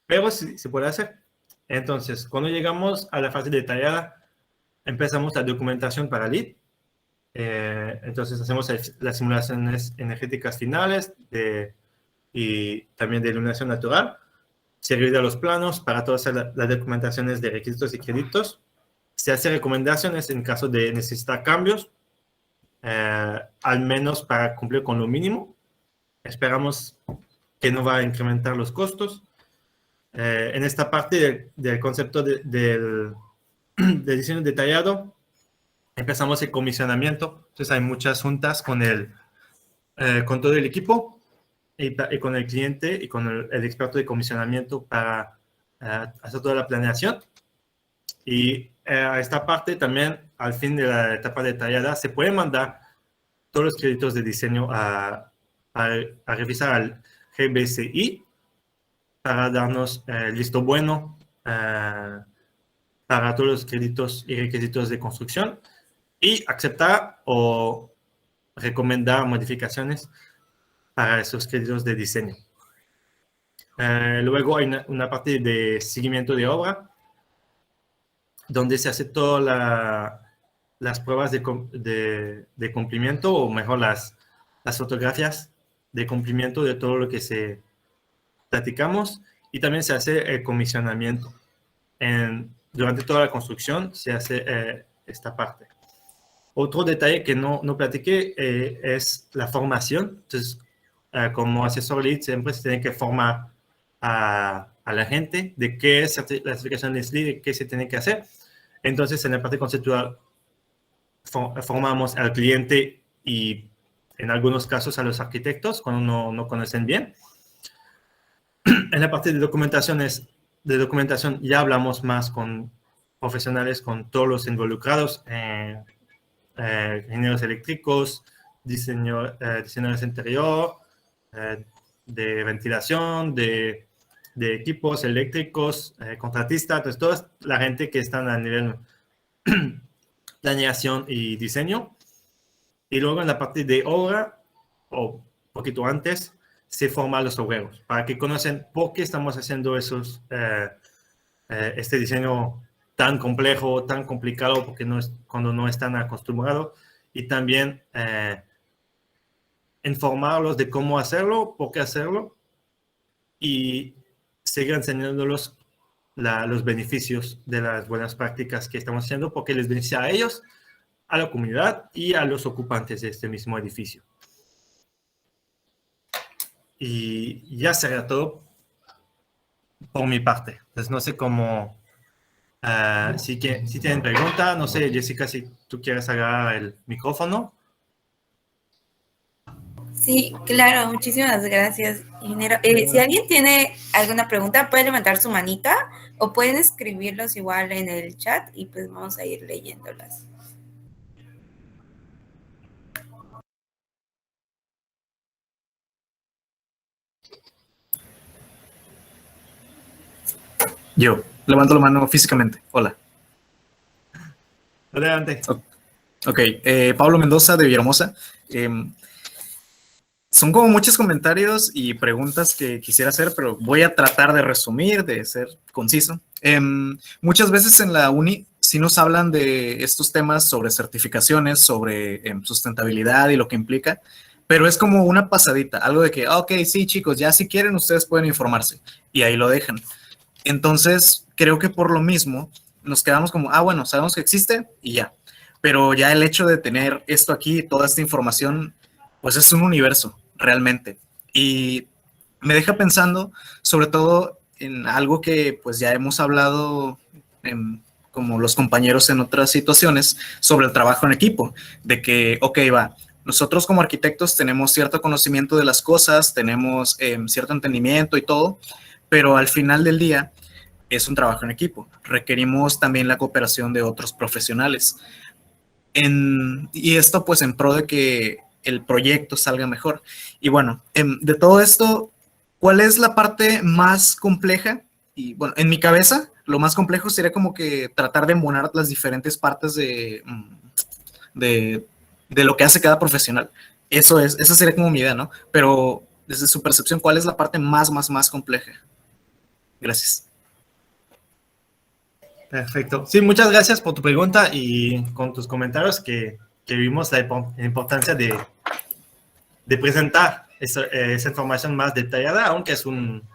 Pero sí se puede hacer. Entonces, cuando llegamos a la fase detallada, empezamos la documentación para LEED. Entonces, hacemos las simulaciones energéticas finales y también de iluminación natural. Se revisan los planos para todas las documentaciones de requisitos y créditos. Se hacen recomendaciones en caso de necesitar cambios, al menos para cumplir con lo mínimo. Esperamos que no va a incrementar los costos. En esta parte del concepto del diseño detallado, empezamos el comisionamiento. Entonces hay muchas juntas con todo el equipo y con el cliente y con el experto de comisionamiento para hacer toda la planeación. Y a esta parte también, al fin de la etapa detallada, se puede mandar todos los créditos de diseño a revisar al GBCI para darnos el visto bueno para todos los créditos y requisitos de construcción y aceptar o recomendar modificaciones para esos créditos de diseño. Luego hay una parte de seguimiento de obra donde se hace todas las pruebas de cumplimiento, o mejor las fotografías de cumplimiento de todo lo que se platicamos, y también se hace el comisionamiento. Durante toda la construcción se hace esta parte. Otro detalle que no platiqué es la formación. Entonces, como asesor LEED siempre se tiene que formar a la gente de qué es la certificación de LEED y qué se tiene que hacer. Entonces, en la parte conceptual formamos al cliente y en algunos casos a los arquitectos cuando no conocen bien. En la parte de documentación ya hablamos más con profesionales, con todos los involucrados, ingenieros eléctricos, diseñadores de interior, de ventilación, de equipos eléctricos, contratistas, entonces toda la gente que está a nivel planeación y diseño. Y luego en la parte de obra, o un poquito antes, se forman los obreros para que conocen por qué estamos haciendo este diseño tan complejo, tan complicado, porque cuando no están acostumbrados, y también informarlos de cómo hacerlo, por qué hacerlo, y seguir enseñándolos los beneficios de las buenas prácticas que estamos haciendo, porque les beneficia a ellos, a la comunidad y a los ocupantes de este mismo edificio. Y ya será todo por mi parte. Entonces, no sé cómo... si tienen preguntas, no sé, Jessica, si tú quieres agarrar el micrófono. Sí, claro, muchísimas gracias, ingeniero. Si alguien tiene alguna pregunta, puede levantar su manita o pueden escribirlos igual en el chat y pues vamos a ir leyéndolas. Yo levanto la mano físicamente. Hola. Adelante. Ok, Pablo Mendoza de Villahermosa. Son como muchos comentarios y preguntas que quisiera hacer, pero voy a tratar de resumir, de ser conciso. Muchas veces en la uni sí nos hablan de estos temas sobre certificaciones, sobre sustentabilidad y lo que implica, pero es como una pasadita, algo de que, ok, sí, chicos, ya si quieren ustedes pueden informarse y ahí lo dejan. Entonces, creo que por lo mismo nos quedamos como, bueno, sabemos que existe y ya. Pero ya el hecho de tener esto aquí, toda esta información, pues es un universo, realmente. Y me deja pensando, sobre todo, en algo que pues ya hemos hablado como los compañeros en otras situaciones, sobre el trabajo en equipo, de que, ok, nosotros como arquitectos tenemos cierto conocimiento de las cosas, tenemos cierto entendimiento y todo, pero al final del día es un trabajo en equipo. Requerimos también la cooperación de otros profesionales. Y esto pues en pro de que el proyecto salga mejor. Y bueno, de todo esto, ¿cuál es la parte más compleja? Y bueno, en mi cabeza, lo más complejo sería como que tratar de embonar las diferentes partes de, de lo que hace cada profesional. Esa sería como mi idea, ¿no? Pero desde su percepción, ¿cuál es la parte más compleja? Gracias. Perfecto. Sí, muchas gracias por tu pregunta y con tus comentarios que vimos la importancia de presentar esa información más detallada, aunque es un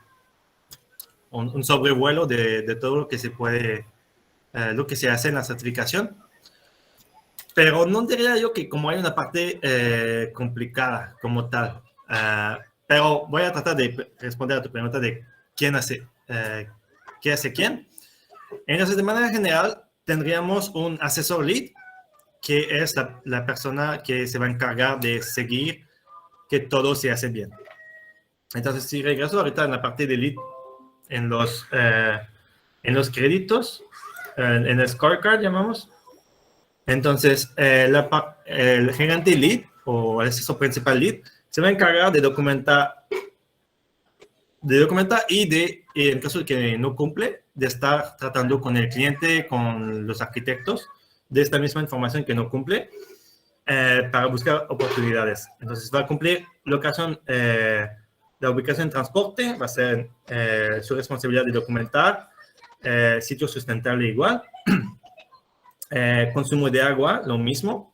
sobrevuelo de todo lo que se puede, lo que se hace en la certificación. Pero no diría yo que como hay una parte complicada como tal. Pero voy a tratar de responder a tu pregunta de quién hace, qué hace quién. Entonces, de manera general, tendríamos un asesor lead, que es la persona que se va a encargar de seguir que todo se hace bien. Entonces, si regreso ahorita en la parte de lead, en los créditos, en el scorecard llamamos. Entonces, el gerente lead o el asesor principal lead se va a encargar de documentar y en caso de que no cumple, de estar tratando con el cliente, con los arquitectos, de esta misma información que no cumple, para buscar oportunidades. Entonces, va a cumplir la ubicación en transporte, va a ser su responsabilidad de documentar, sitio sustentable igual, consumo de agua, lo mismo,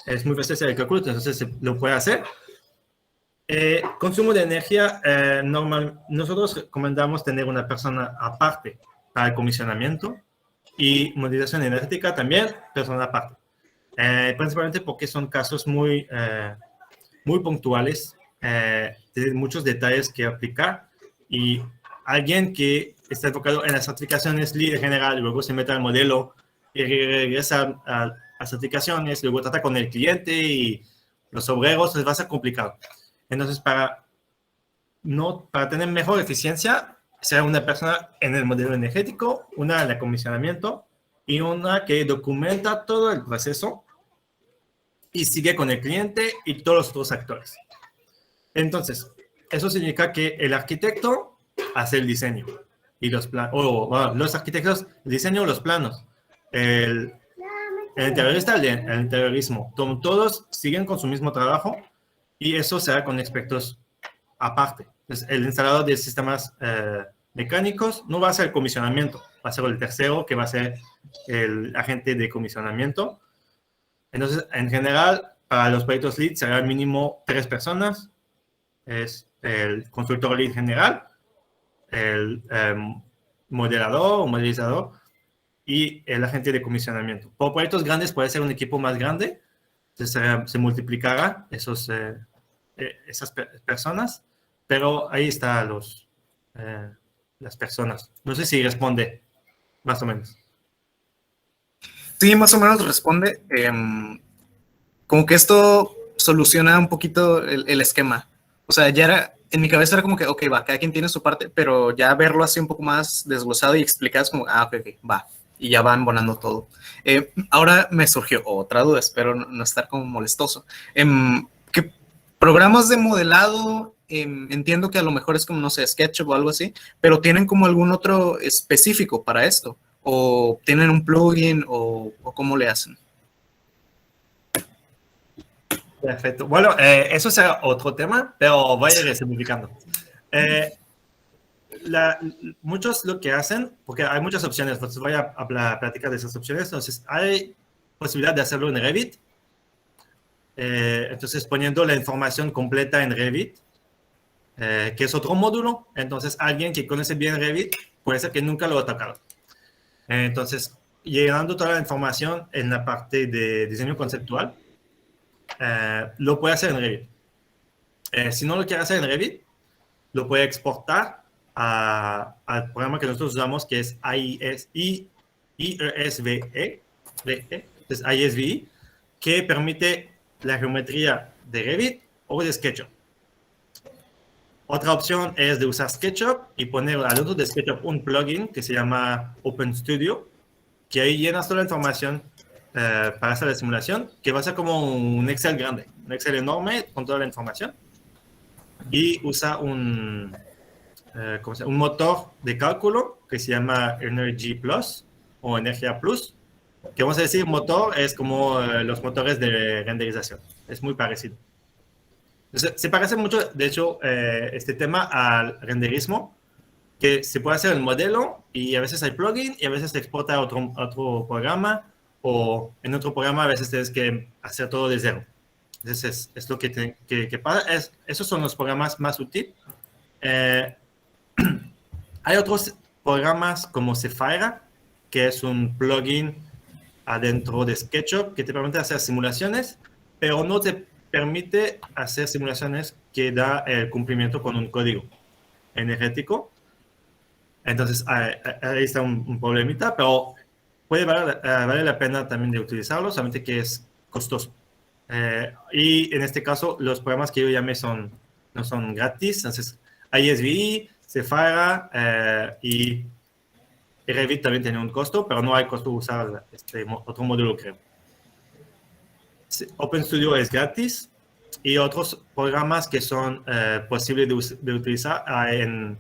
es muy fácil hacer el cálculo, entonces se lo puede hacer. Consumo de energía, nosotros recomendamos tener una persona aparte para el comisionamiento y modernización energética también, persona aparte. Principalmente porque son casos muy puntuales, de muchos detalles que aplicar y alguien que está enfocado en las certificaciones líder general, luego se mete al modelo y regresa a certificaciones, luego trata con el cliente y los obreros, les va a ser complicado. Entonces, para tener mejor eficiencia, será una persona en el modelo energético, una en el comisionamiento y una que documenta todo el proceso y sigue con el cliente y todos los otros actores. Entonces, eso significa que el arquitecto hace el diseño y los arquitectos, el diseño, los planos, el interiorista, el interiorismo, todos siguen con su mismo trabajo y eso se da con expertos aparte. Entonces, el instalador de sistemas mecánicos no va a ser el comisionamiento, va a ser el tercero que va a ser el agente de comisionamiento. Entonces, en general, para los proyectos lead será mínimo 3 personas. Es el constructor lead general, el modelador o modelizador y el agente de comisionamiento. Por proyectos grandes puede ser un equipo más grande, entonces se multiplicará esas personas, pero ahí están las personas. No sé si responde, más o menos. Sí, más o menos responde. Como que esto soluciona un poquito el esquema. O sea, ya era, en mi cabeza era como que, ok, va, cada quien tiene su parte, pero ya verlo así un poco más desglosado y explicado es como, ok, va, y ya va embonando todo. Ahora me surgió otra duda, espero no estar como molestoso. ¿Qué programas de modelado? Entiendo que a lo mejor es como, no sé, SketchUp o algo así, pero ¿tienen como algún otro específico para esto? ¿O tienen un plugin o cómo le hacen? Perfecto. Bueno, eso será otro tema, pero voy a ir simplificando. Muchos lo que hacen, porque hay muchas opciones, entonces voy a platicar de esas opciones. Entonces, hay posibilidad de hacerlo en Revit. Entonces, poniendo la información completa en Revit, que es otro módulo. Entonces, alguien que conoce bien Revit puede ser que nunca lo ha tocado. Entonces, llenando toda la información en la parte de diseño conceptual, lo puede hacer en Revit. Si no lo quiere hacer en Revit, lo puede exportar al programa que nosotros usamos, que es IESVE, es ISVE, que permite la geometría de Revit o de SketchUp. Otra opción es de usar SketchUp y poner adentro de SketchUp un plugin que se llama OpenStudio, que ahí llenas toda la información para hacer la simulación, que va a ser como un Excel grande, un Excel enorme con toda la información. Y usa un motor de cálculo que se llama Energy Plus o Energía Plus, que vamos a decir motor es como los motores de renderización. Es muy parecido. Entonces, se parece mucho, de hecho, este tema al renderismo, que se puede hacer el modelo y a veces hay plugin y a veces se exporta a otro programa, o en otro programa a veces tienes que hacer todo de cero. Entonces, es lo que pasa. Esos son los programas más útiles. Hay otros programas como Sapphire, que es un plugin adentro de SketchUp que te permite hacer simulaciones, pero no te permite hacer simulaciones que da el cumplimiento con un código energético. Entonces, ahí está un problemita, pero puede valer la pena también de utilizarlo, solamente que es costoso. Y en este caso, los programas que yo llamé no son gratis. Entonces, ISVE, Sapphire y Revit también tiene un costo, pero no hay costo usar otro módulo, creo. OpenStudio es gratis y otros programas que son posibles de utilizar en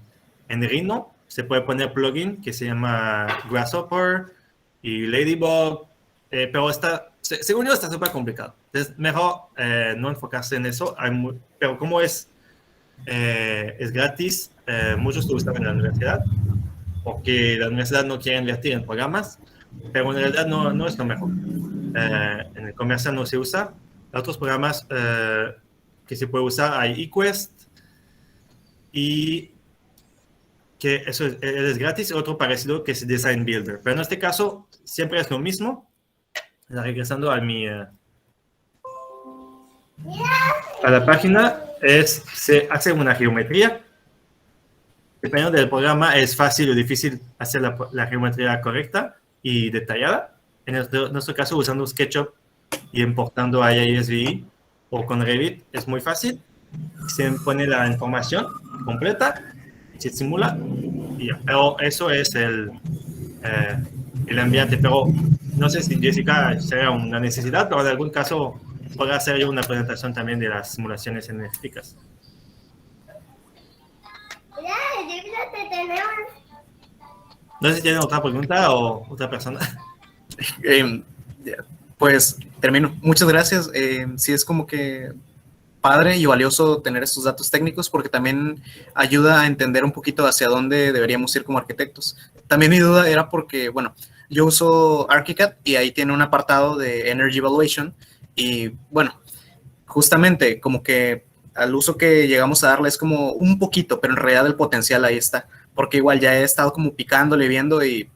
Rhino. Se puede poner plugin que se llama Grasshopper y Ladybug, pero según yo está súper complicado. Entonces, mejor no enfocarse en eso, pero como es gratis, muchos lo usan en la universidad, porque la universidad no quiere invertir en programas, pero en realidad no es lo mejor. En el comercial no se usa. Otros programas que se puede usar, hay eQuest, y que eso es gratis, otro parecido que es Design Builder. Pero en este caso, siempre es lo mismo. Regresando a la página, se hace una geometría. Dependiendo del programa, es fácil o difícil hacer la geometría correcta y detallada. En nuestro caso, usando SketchUp y importando a ISVE o con Revit, es muy fácil. Se pone la información completa, se simula y ya. Pero eso es el ambiente. Pero no sé si Jessica será una necesidad, pero en algún caso podrá hacer yo una presentación también de las simulaciones energéticas. No sé si tienen otra pregunta o otra persona. Pues termino. Muchas gracias. Sí, es como que padre y valioso tener estos datos técnicos porque también ayuda a entender un poquito hacia dónde deberíamos ir como arquitectos. También mi duda era porque, bueno, yo uso ArchiCAD y ahí tiene un apartado de Energy Evaluation y, bueno, justamente como que al uso que llegamos a darle es como un poquito, pero en realidad el potencial ahí está, porque igual ya he estado como picándole, viendo y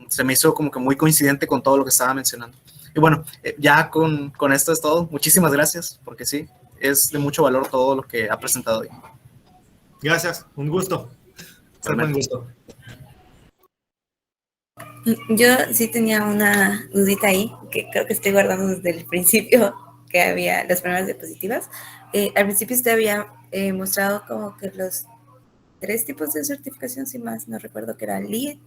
se me hizo como que muy coincidente con todo lo que estaba mencionando. Y bueno, ya con esto es todo. Muchísimas gracias, porque sí, es de mucho valor todo lo que ha presentado hoy. Gracias, un gusto. Un gusto. Yo sí tenía una dudita ahí, que creo que estoy guardando desde el principio. que había las primeras diapositivas, al principio usted había mostrado como que los 3 tipos de certificación, si más no recuerdo, que era LEED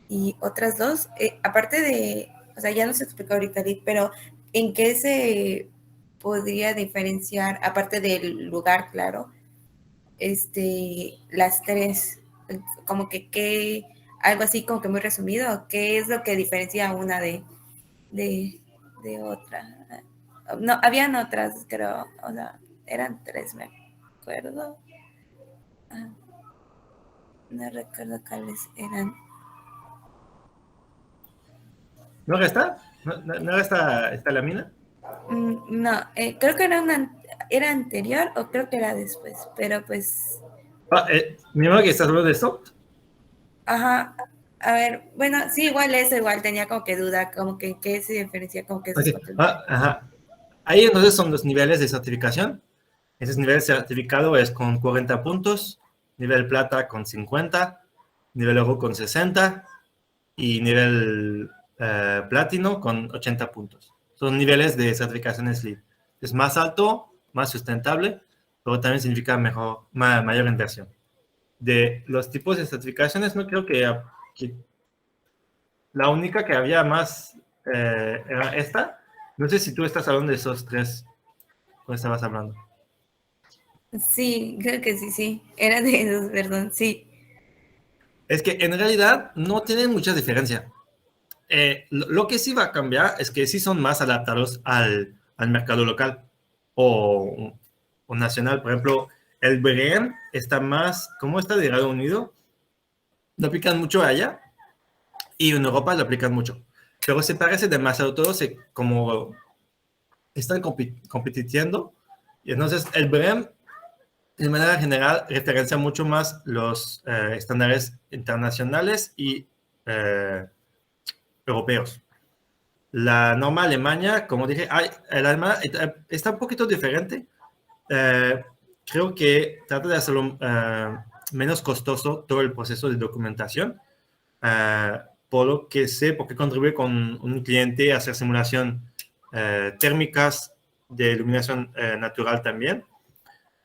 y otras 2. Aparte de, o sea, ya nos explicó ahorita LEED, pero ¿en qué se podría diferenciar, aparte del lugar, claro, las 3? Como que algo así como que muy resumido, ¿qué es lo que diferencia una de otra? No, habían otras, creo, o sea, eran 3, me acuerdo. No recuerdo cuáles eran. ¿No está? ¿No está la mina? No, creo que era anterior o creo que era después, pero pues, Mi mamá que estás hablando de esto. ajá, a ver, bueno, sí, igual eso, igual tenía como que duda, como que en qué se diferencia como que esos Okay. 4 Ajá. Ahí entonces son los niveles de certificación. Ese nivel de certificado es con 40 puntos, nivel plata con 50, nivel oro con 60 y nivel platino con 80 puntos. Son niveles de certificaciones LEED. Es más alto, más sustentable, pero también significa mayor inversión. De los tipos de certificaciones, no creo que la única que había más era esta. No sé si tú estás hablando de esos 3 cuando estabas hablando. Sí, creo que sí, era de esos, perdón, sí. Es que en realidad no tienen mucha diferencia. Lo que sí va a cambiar es que sí son más adaptados al mercado local o nacional. Por ejemplo, el BREM está más, como está de Reino Unido, lo aplican mucho allá y en Europa lo aplican mucho. Pero se parece demasiado todo, como están compitiendo. Y entonces el BREM, de manera general, referencia mucho más los estándares internacionales y europeos. La norma Alemania, como dije, el alemán está un poquito diferente. Creo que trata de hacerlo menos costoso todo el proceso de documentación. Por lo que sé, porque contribuye con un cliente a hacer simulación térmicas de iluminación natural también.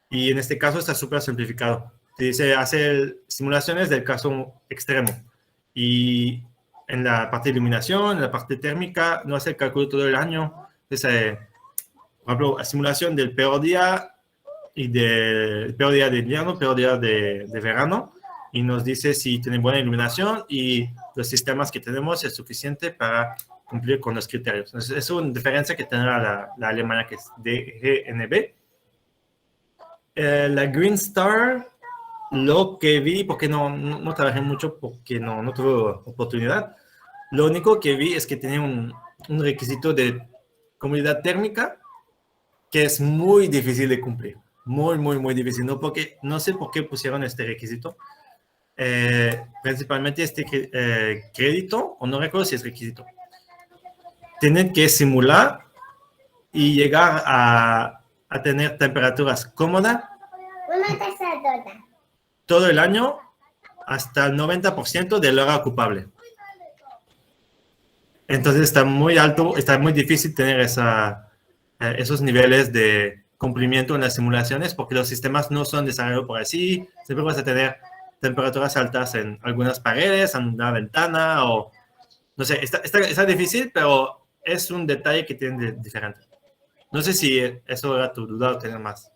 Y en este caso está súper simplificado. Dice, hace simulaciones del caso extremo. Y en la parte de iluminación, en la parte térmica, no hace el cálculo todo el año. Entonces, por ejemplo, la simulación del peor día y del peor día de invierno, peor día de verano, y nos dice si tiene buena iluminación y los sistemas que tenemos es suficiente para cumplir con los criterios. Entonces, es una diferencia que tendrá la alemana, que es DGNB. La Green Star, lo que vi, porque no trabajé mucho, porque no tuve oportunidad, lo único que vi es que tenía un requisito de comunidad térmica que es muy difícil de cumplir. Muy difícil. No sé por qué pusieron este requisito. Principalmente este crédito, o no recuerdo si es requisito. Tienen que simular y llegar a tener temperaturas cómodas todo el año hasta el 90% del hora ocupable. Entonces está muy alto, está muy difícil tener esos niveles de cumplimiento en las simulaciones porque los sistemas no son desarrollados por así. Siempre vas a tener temperaturas altas en algunas paredes, en una ventana o no sé, está difícil, pero es un detalle que tiene diferente. No sé si eso era tu duda o tener más.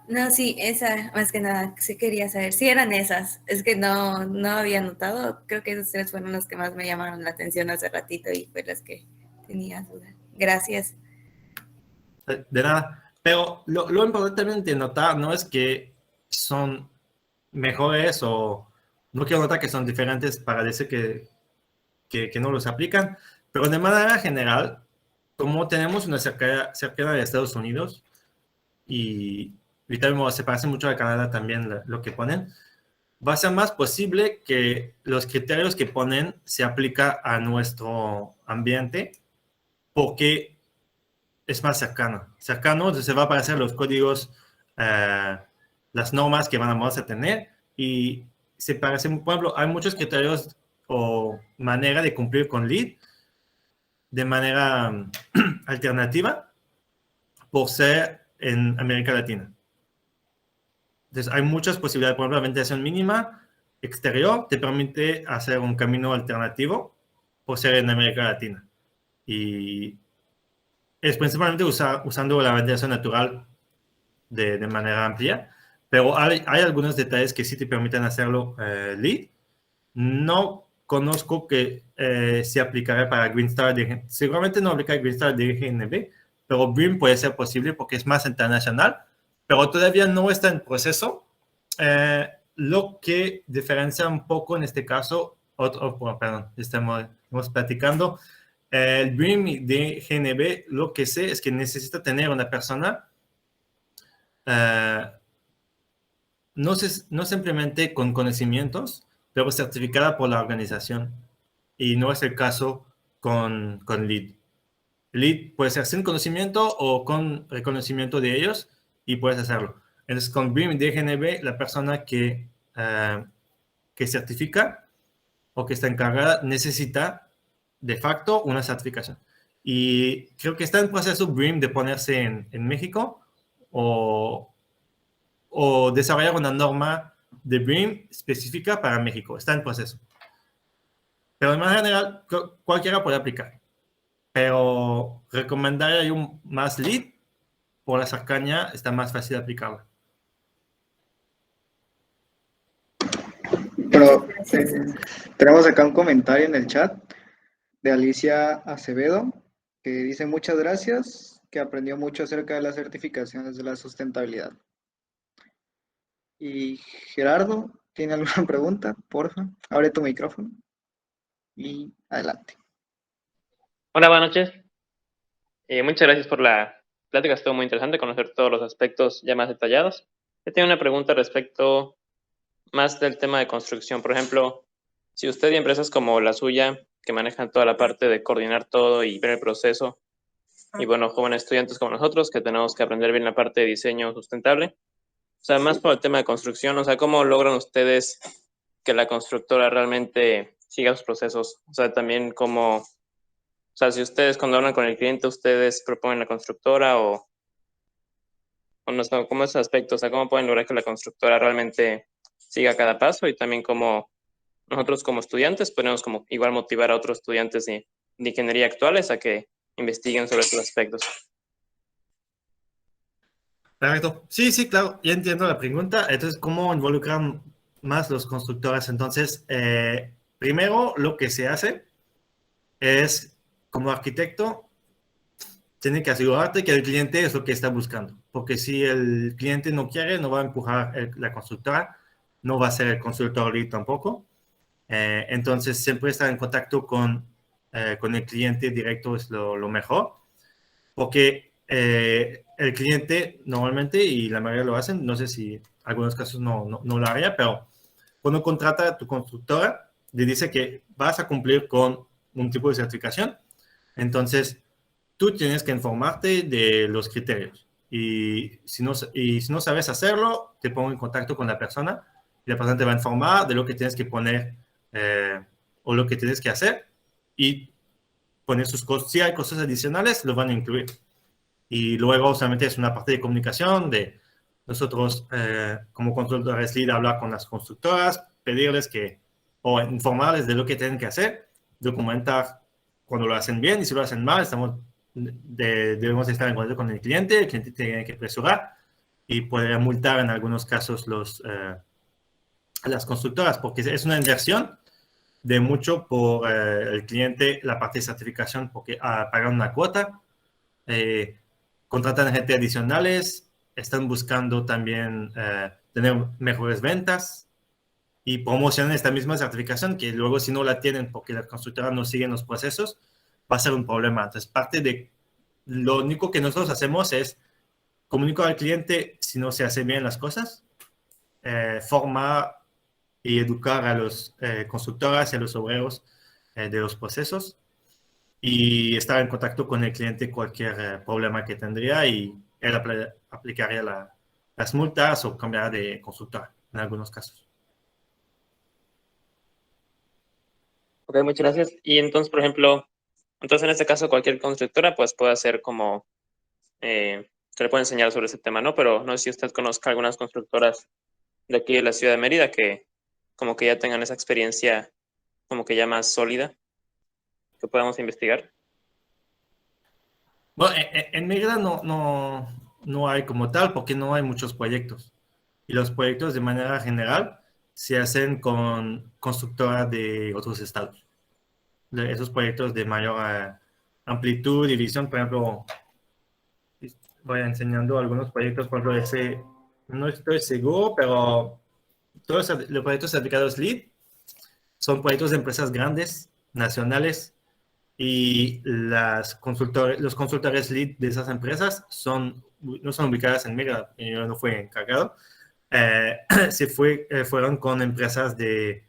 No, sí, esa, más que nada, sí quería saber. Sí eran esas, es que no había notado. Creo que esos 3 fueron los que más me llamaron la atención hace ratito y fue las que tenía duda. Gracias. De nada. Pero lo importante también de notar no es que son mejores o no quiero notar que son diferentes para decir que no los aplican, pero de manera general, como tenemos una cercanía de Estados Unidos y también se parece mucho a Canadá también lo que ponen, va a ser más posible que los criterios que ponen se aplican a nuestro ambiente porque es más cercano, entonces se va a aparecer los códigos, las normas que vamos a tener y se parecen, por ejemplo, hay muchos criterios o manera de cumplir con LEED de manera alternativa por ser en América Latina. Entonces, hay muchas posibilidades. Por ejemplo, la ventilación mínima exterior te permite hacer un camino alternativo por ser en América Latina. Y es principalmente usando la ventilación natural de manera amplia, pero hay algunos detalles que sí te permiten hacerlo LEED. No conozco que se aplicará para Green Star, seguramente no aplica Green Star DGNB, pero BREEAM puede ser posible porque es más internacional, pero todavía no está en proceso. Lo que diferencia un poco en este caso, perdón, estamos platicando, el BREEAM de GNB, lo que sé es que necesita tener una persona no simplemente con conocimientos, pero certificada por la organización. Y no es el caso con LEED. LEED puede ser sin conocimiento o con reconocimiento de ellos y puedes hacerlo. Entonces, con BREEAM y DGNB, la persona que certifica o que está encargada necesita de facto una certificación. Y creo que está en proceso BREEAM de ponerse en México o desarrollar una norma de BREEAM específica para México. Está en proceso. Pero de manera general, cualquiera puede aplicar. Pero recomendaría más LEED por la cercanía, está más fácil de aplicarla. Pero tenemos acá un comentario en el chat de Alicia Acevedo que dice muchas gracias, que aprendió mucho acerca de las certificaciones de la sustentabilidad. Y Gerardo, ¿tiene alguna pregunta? Porfa, abre tu micrófono y adelante. Hola, buenas noches. Muchas gracias por la plática, estuvo muy interesante conocer todos los aspectos ya más detallados. Yo tengo una pregunta respecto más del tema de construcción. Por ejemplo, si usted y empresas como la suya, que manejan toda la parte de coordinar todo y ver el proceso, y bueno, jóvenes estudiantes como nosotros, que tenemos que aprender bien la parte de diseño sustentable, o sea, más por el tema de construcción, o sea, ¿cómo logran ustedes que la constructora realmente siga sus procesos? O sea, también como, o sea, si ustedes cuando hablan con el cliente, ustedes proponen la constructora o no sé, ¿cómo es ese aspecto? O sea, ¿cómo pueden lograr que la constructora realmente siga cada paso? Y también como nosotros como estudiantes podemos como igual motivar a otros estudiantes de ingeniería actuales a que investiguen sobre estos aspectos. Perfecto. Sí, sí, claro, ya entiendo la pregunta. Entonces, ¿cómo involucran más los constructores? Entonces, primero lo que se hace es, como arquitecto, tiene que asegurarte que el cliente es lo que está buscando. Porque si el cliente no quiere, no va a empujar la constructora, no va a ser el constructor LEED tampoco. Entonces, siempre estar en contacto con el cliente directo es lo mejor. Porque el cliente normalmente, y la mayoría lo hacen, no sé si algunos casos no lo haría, pero cuando contrata a tu constructora, le dice que vas a cumplir con un tipo de certificación. Entonces, tú tienes que informarte de los criterios. Y si no sabes hacerlo, te pongo en contacto con la persona y la persona te va a informar de lo que tienes que poner o lo que tienes que hacer y poner sus costos. Si hay cosas adicionales, lo van a incluir. Y luego solamente es una parte de comunicación de nosotros como consultores LEED hablar con las constructoras, pedirles o informarles de lo que tienen que hacer, documentar cuando lo hacen bien y si lo hacen mal, debemos estar en contacto con el cliente tiene que apresurar y poder multar en algunos casos las constructoras porque es una inversión de mucho por el cliente, la parte de certificación, porque pagan una cuota, contratan gente adicionales, están buscando también tener mejores ventas y promocionan esta misma certificación que luego si no la tienen porque las constructoras no siguen los procesos, va a ser un problema. Entonces, parte de lo único que nosotros hacemos es comunicar al cliente si no se hacen bien las cosas, formar y educar a los constructoras y a los obreros de los procesos y estar en contacto con el cliente cualquier problema que tendría y él aplicaría las multas o cambiará de constructora en algunos casos. Ok, muchas gracias. Y entonces, por ejemplo, entonces en este caso cualquier constructora pues puede hacer como se le puede enseñar sobre ese tema, ¿no? Pero no sé si usted conozca algunas constructoras de aquí de la ciudad de Mérida que como que ya tengan esa experiencia como que ya más sólida que podamos investigar. Bueno, en Mérida no hay como tal porque no hay muchos proyectos. Y los proyectos de manera general se hacen con constructoras de otros estados. Esos proyectos de mayor amplitud y visión, por ejemplo, voy enseñando algunos proyectos, por ejemplo, ese, no estoy seguro, pero todos los proyectos certificados LEED son proyectos de empresas grandes, nacionales, y los consultores LEED de esas empresas no son ubicadas en Mérida, yo no fui encargado, fueron con empresas de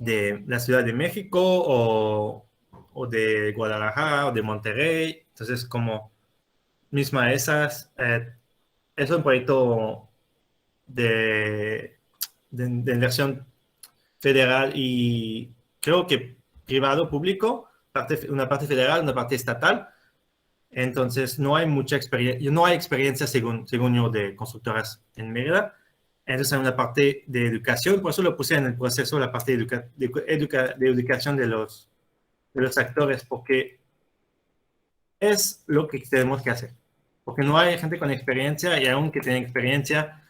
la Ciudad de México o de Guadalajara o de Monterrey. Entonces, como misma esas, es un proyecto de inversión federal y creo que privado, público, una parte federal, una parte estatal. Entonces, no hay mucha experiencia, no hay experiencia según yo de constructoras en Mérida. Entonces, hay una parte de educación, por eso lo puse en el proceso, la parte de educación de los actores, porque es lo que tenemos que hacer. Porque no hay gente con experiencia y aunque tienen experiencia,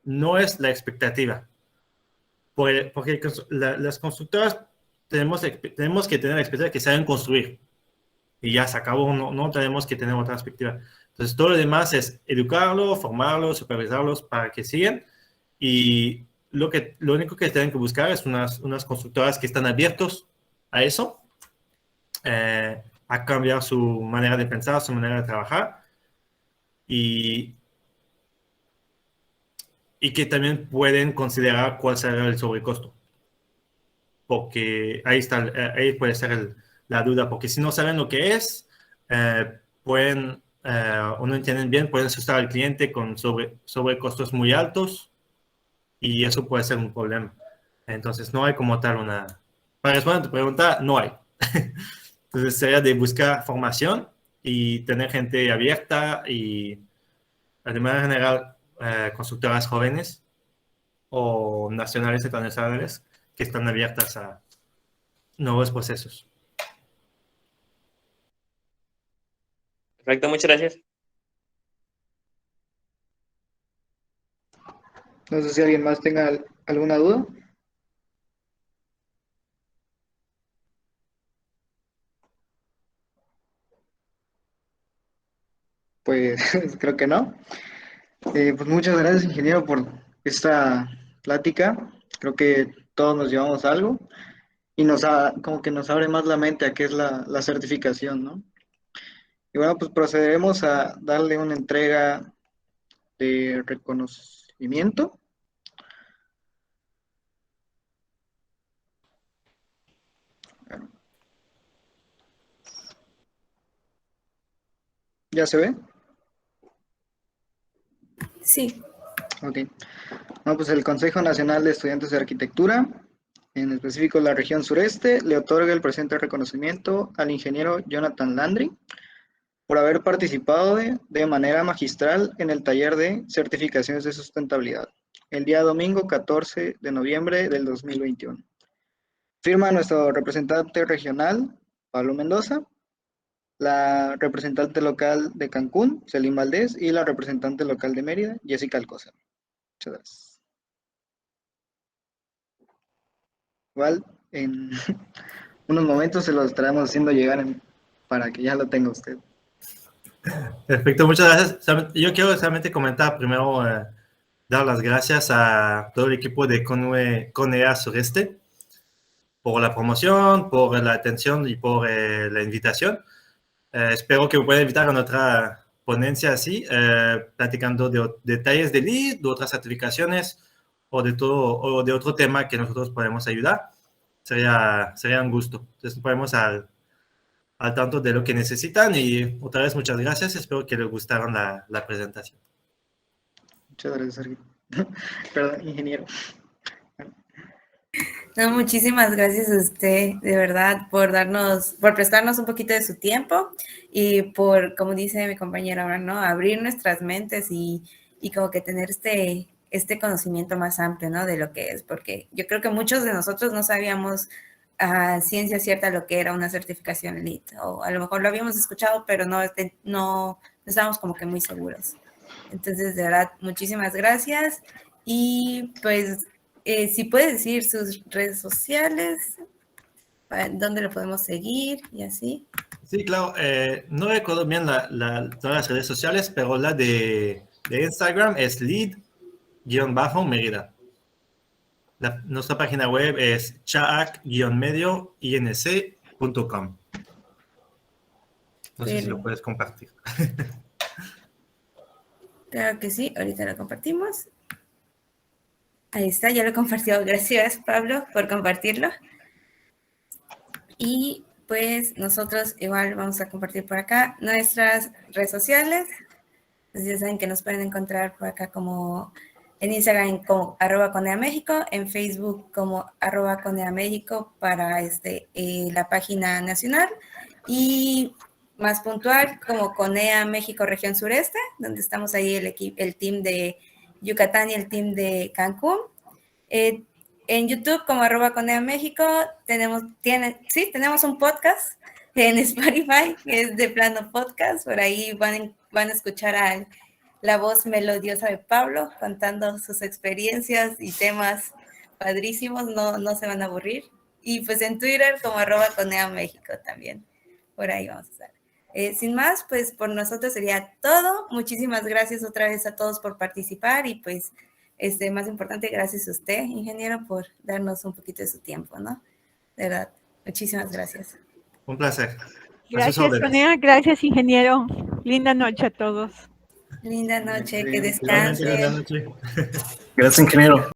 no es la expectativa. Porque las constructoras tenemos que tener la expectativa que saben construir. Y ya se acabó, no tenemos que tener otra perspectiva. Entonces, todo lo demás es educarlos, formarlos, supervisarlos para que sigan. Y lo único que tienen que buscar es unas constructoras que están abiertos a eso, a cambiar su manera de pensar, su manera de trabajar. Y que también pueden considerar cuál será el sobrecosto. Porque ahí puede ser la duda, porque si no saben lo que es, pueden, o no entienden bien, pueden asustar al cliente con sobrecostos muy altos y eso puede ser un problema. Entonces, no hay como tal Para responder a tu pregunta, no hay. Entonces, sería de buscar formación y tener gente abierta y, de manera general, constructoras jóvenes o nacionales e internacionales que están abiertas a nuevos procesos. Perfecto, muchas gracias. No sé si alguien más tenga alguna duda. Pues creo que no. Pues muchas gracias, ingeniero, por esta plática. Creo que todos nos llevamos algo y como que nos abre más la mente a qué es la certificación, ¿no? Y bueno, pues procederemos a darle una entrega de reconocimiento. ¿Ya se ve? Sí. Ok. Bueno, pues el Consejo Nacional de Estudiantes de Arquitectura, en específico la región sureste, le otorga el presente reconocimiento al ingeniero Jonathan Landry por haber participado de manera magistral en el taller de certificaciones de sustentabilidad, el día domingo 14 de noviembre del 2021. Firma nuestro representante regional, Pablo Mendoza, la representante local de Cancún, Selim Valdés, y la representante local de Mérida, Jessica Alcocer. Muchas gracias. Igual, en unos momentos se lo estaremos haciendo llegar para que ya lo tenga usted. Perfecto, muchas gracias. Yo quiero solamente comentar primero, dar las gracias a todo el equipo de CONEA Sureste por la promoción, por la atención y por la invitación. Espero que me puedan invitar a otra ponencia así, platicando de detalles de LEED, de otras certificaciones o de otro tema que nosotros podemos ayudar. Sería un gusto. Entonces, podemos al tanto de lo que necesitan y otra vez muchas gracias. Espero que les gustaron la presentación. Muchas gracias, Sergio. Perdón, ingeniero. No, muchísimas gracias a usted, de verdad, por prestarnos un poquito de su tiempo y por, como dice mi compañera ahora, ¿no? Abrir nuestras mentes y como que tener este conocimiento más amplio, ¿no? De lo que es, porque yo creo que muchos de nosotros no sabíamos a ciencia cierta lo que era una certificación LEED, o a lo mejor lo habíamos escuchado, pero no estábamos como que muy seguros. Entonces, de verdad, muchísimas gracias y pues si puede decir sus redes sociales, dónde lo podemos seguir y así. Sí, claro. No recuerdo bien todas las redes sociales, pero la de Instagram es lead-mérida. Nuestra página web es chaac-medio-inc.com. No sé si lo puedes compartir. Claro que sí, ahorita lo compartimos. Ahí está, ya lo compartió. Gracias, Pablo, por compartirlo. Y pues nosotros igual vamos a compartir por acá nuestras redes sociales. Entonces ya saben que nos pueden encontrar por acá como en Instagram como @coneaméxico, en Facebook como @coneaméxico para la página nacional y más puntual como Conea México Región Sureste, donde estamos ahí el team de Yucatán y el team de Cancún. En YouTube como @coneaméxico tenemos un podcast en Spotify que es de plano podcast, por ahí van a escuchar la voz melodiosa de Pablo contando sus experiencias y temas padrísimos, no se van a aburrir. Y pues en Twitter como @coneaméxico también, por ahí vamos a estar. Sin más, pues por nosotros sería todo. Muchísimas gracias otra vez a todos por participar y pues más importante, gracias a usted, ingeniero, por darnos un poquito de su tiempo, ¿no? De verdad, muchísimas gracias. Un placer. Gracias, Conea. Gracias, ingeniero. Linda noche a todos. Linda noche, que Igualmente, descansen. linda noche. Gracias, ingeniero.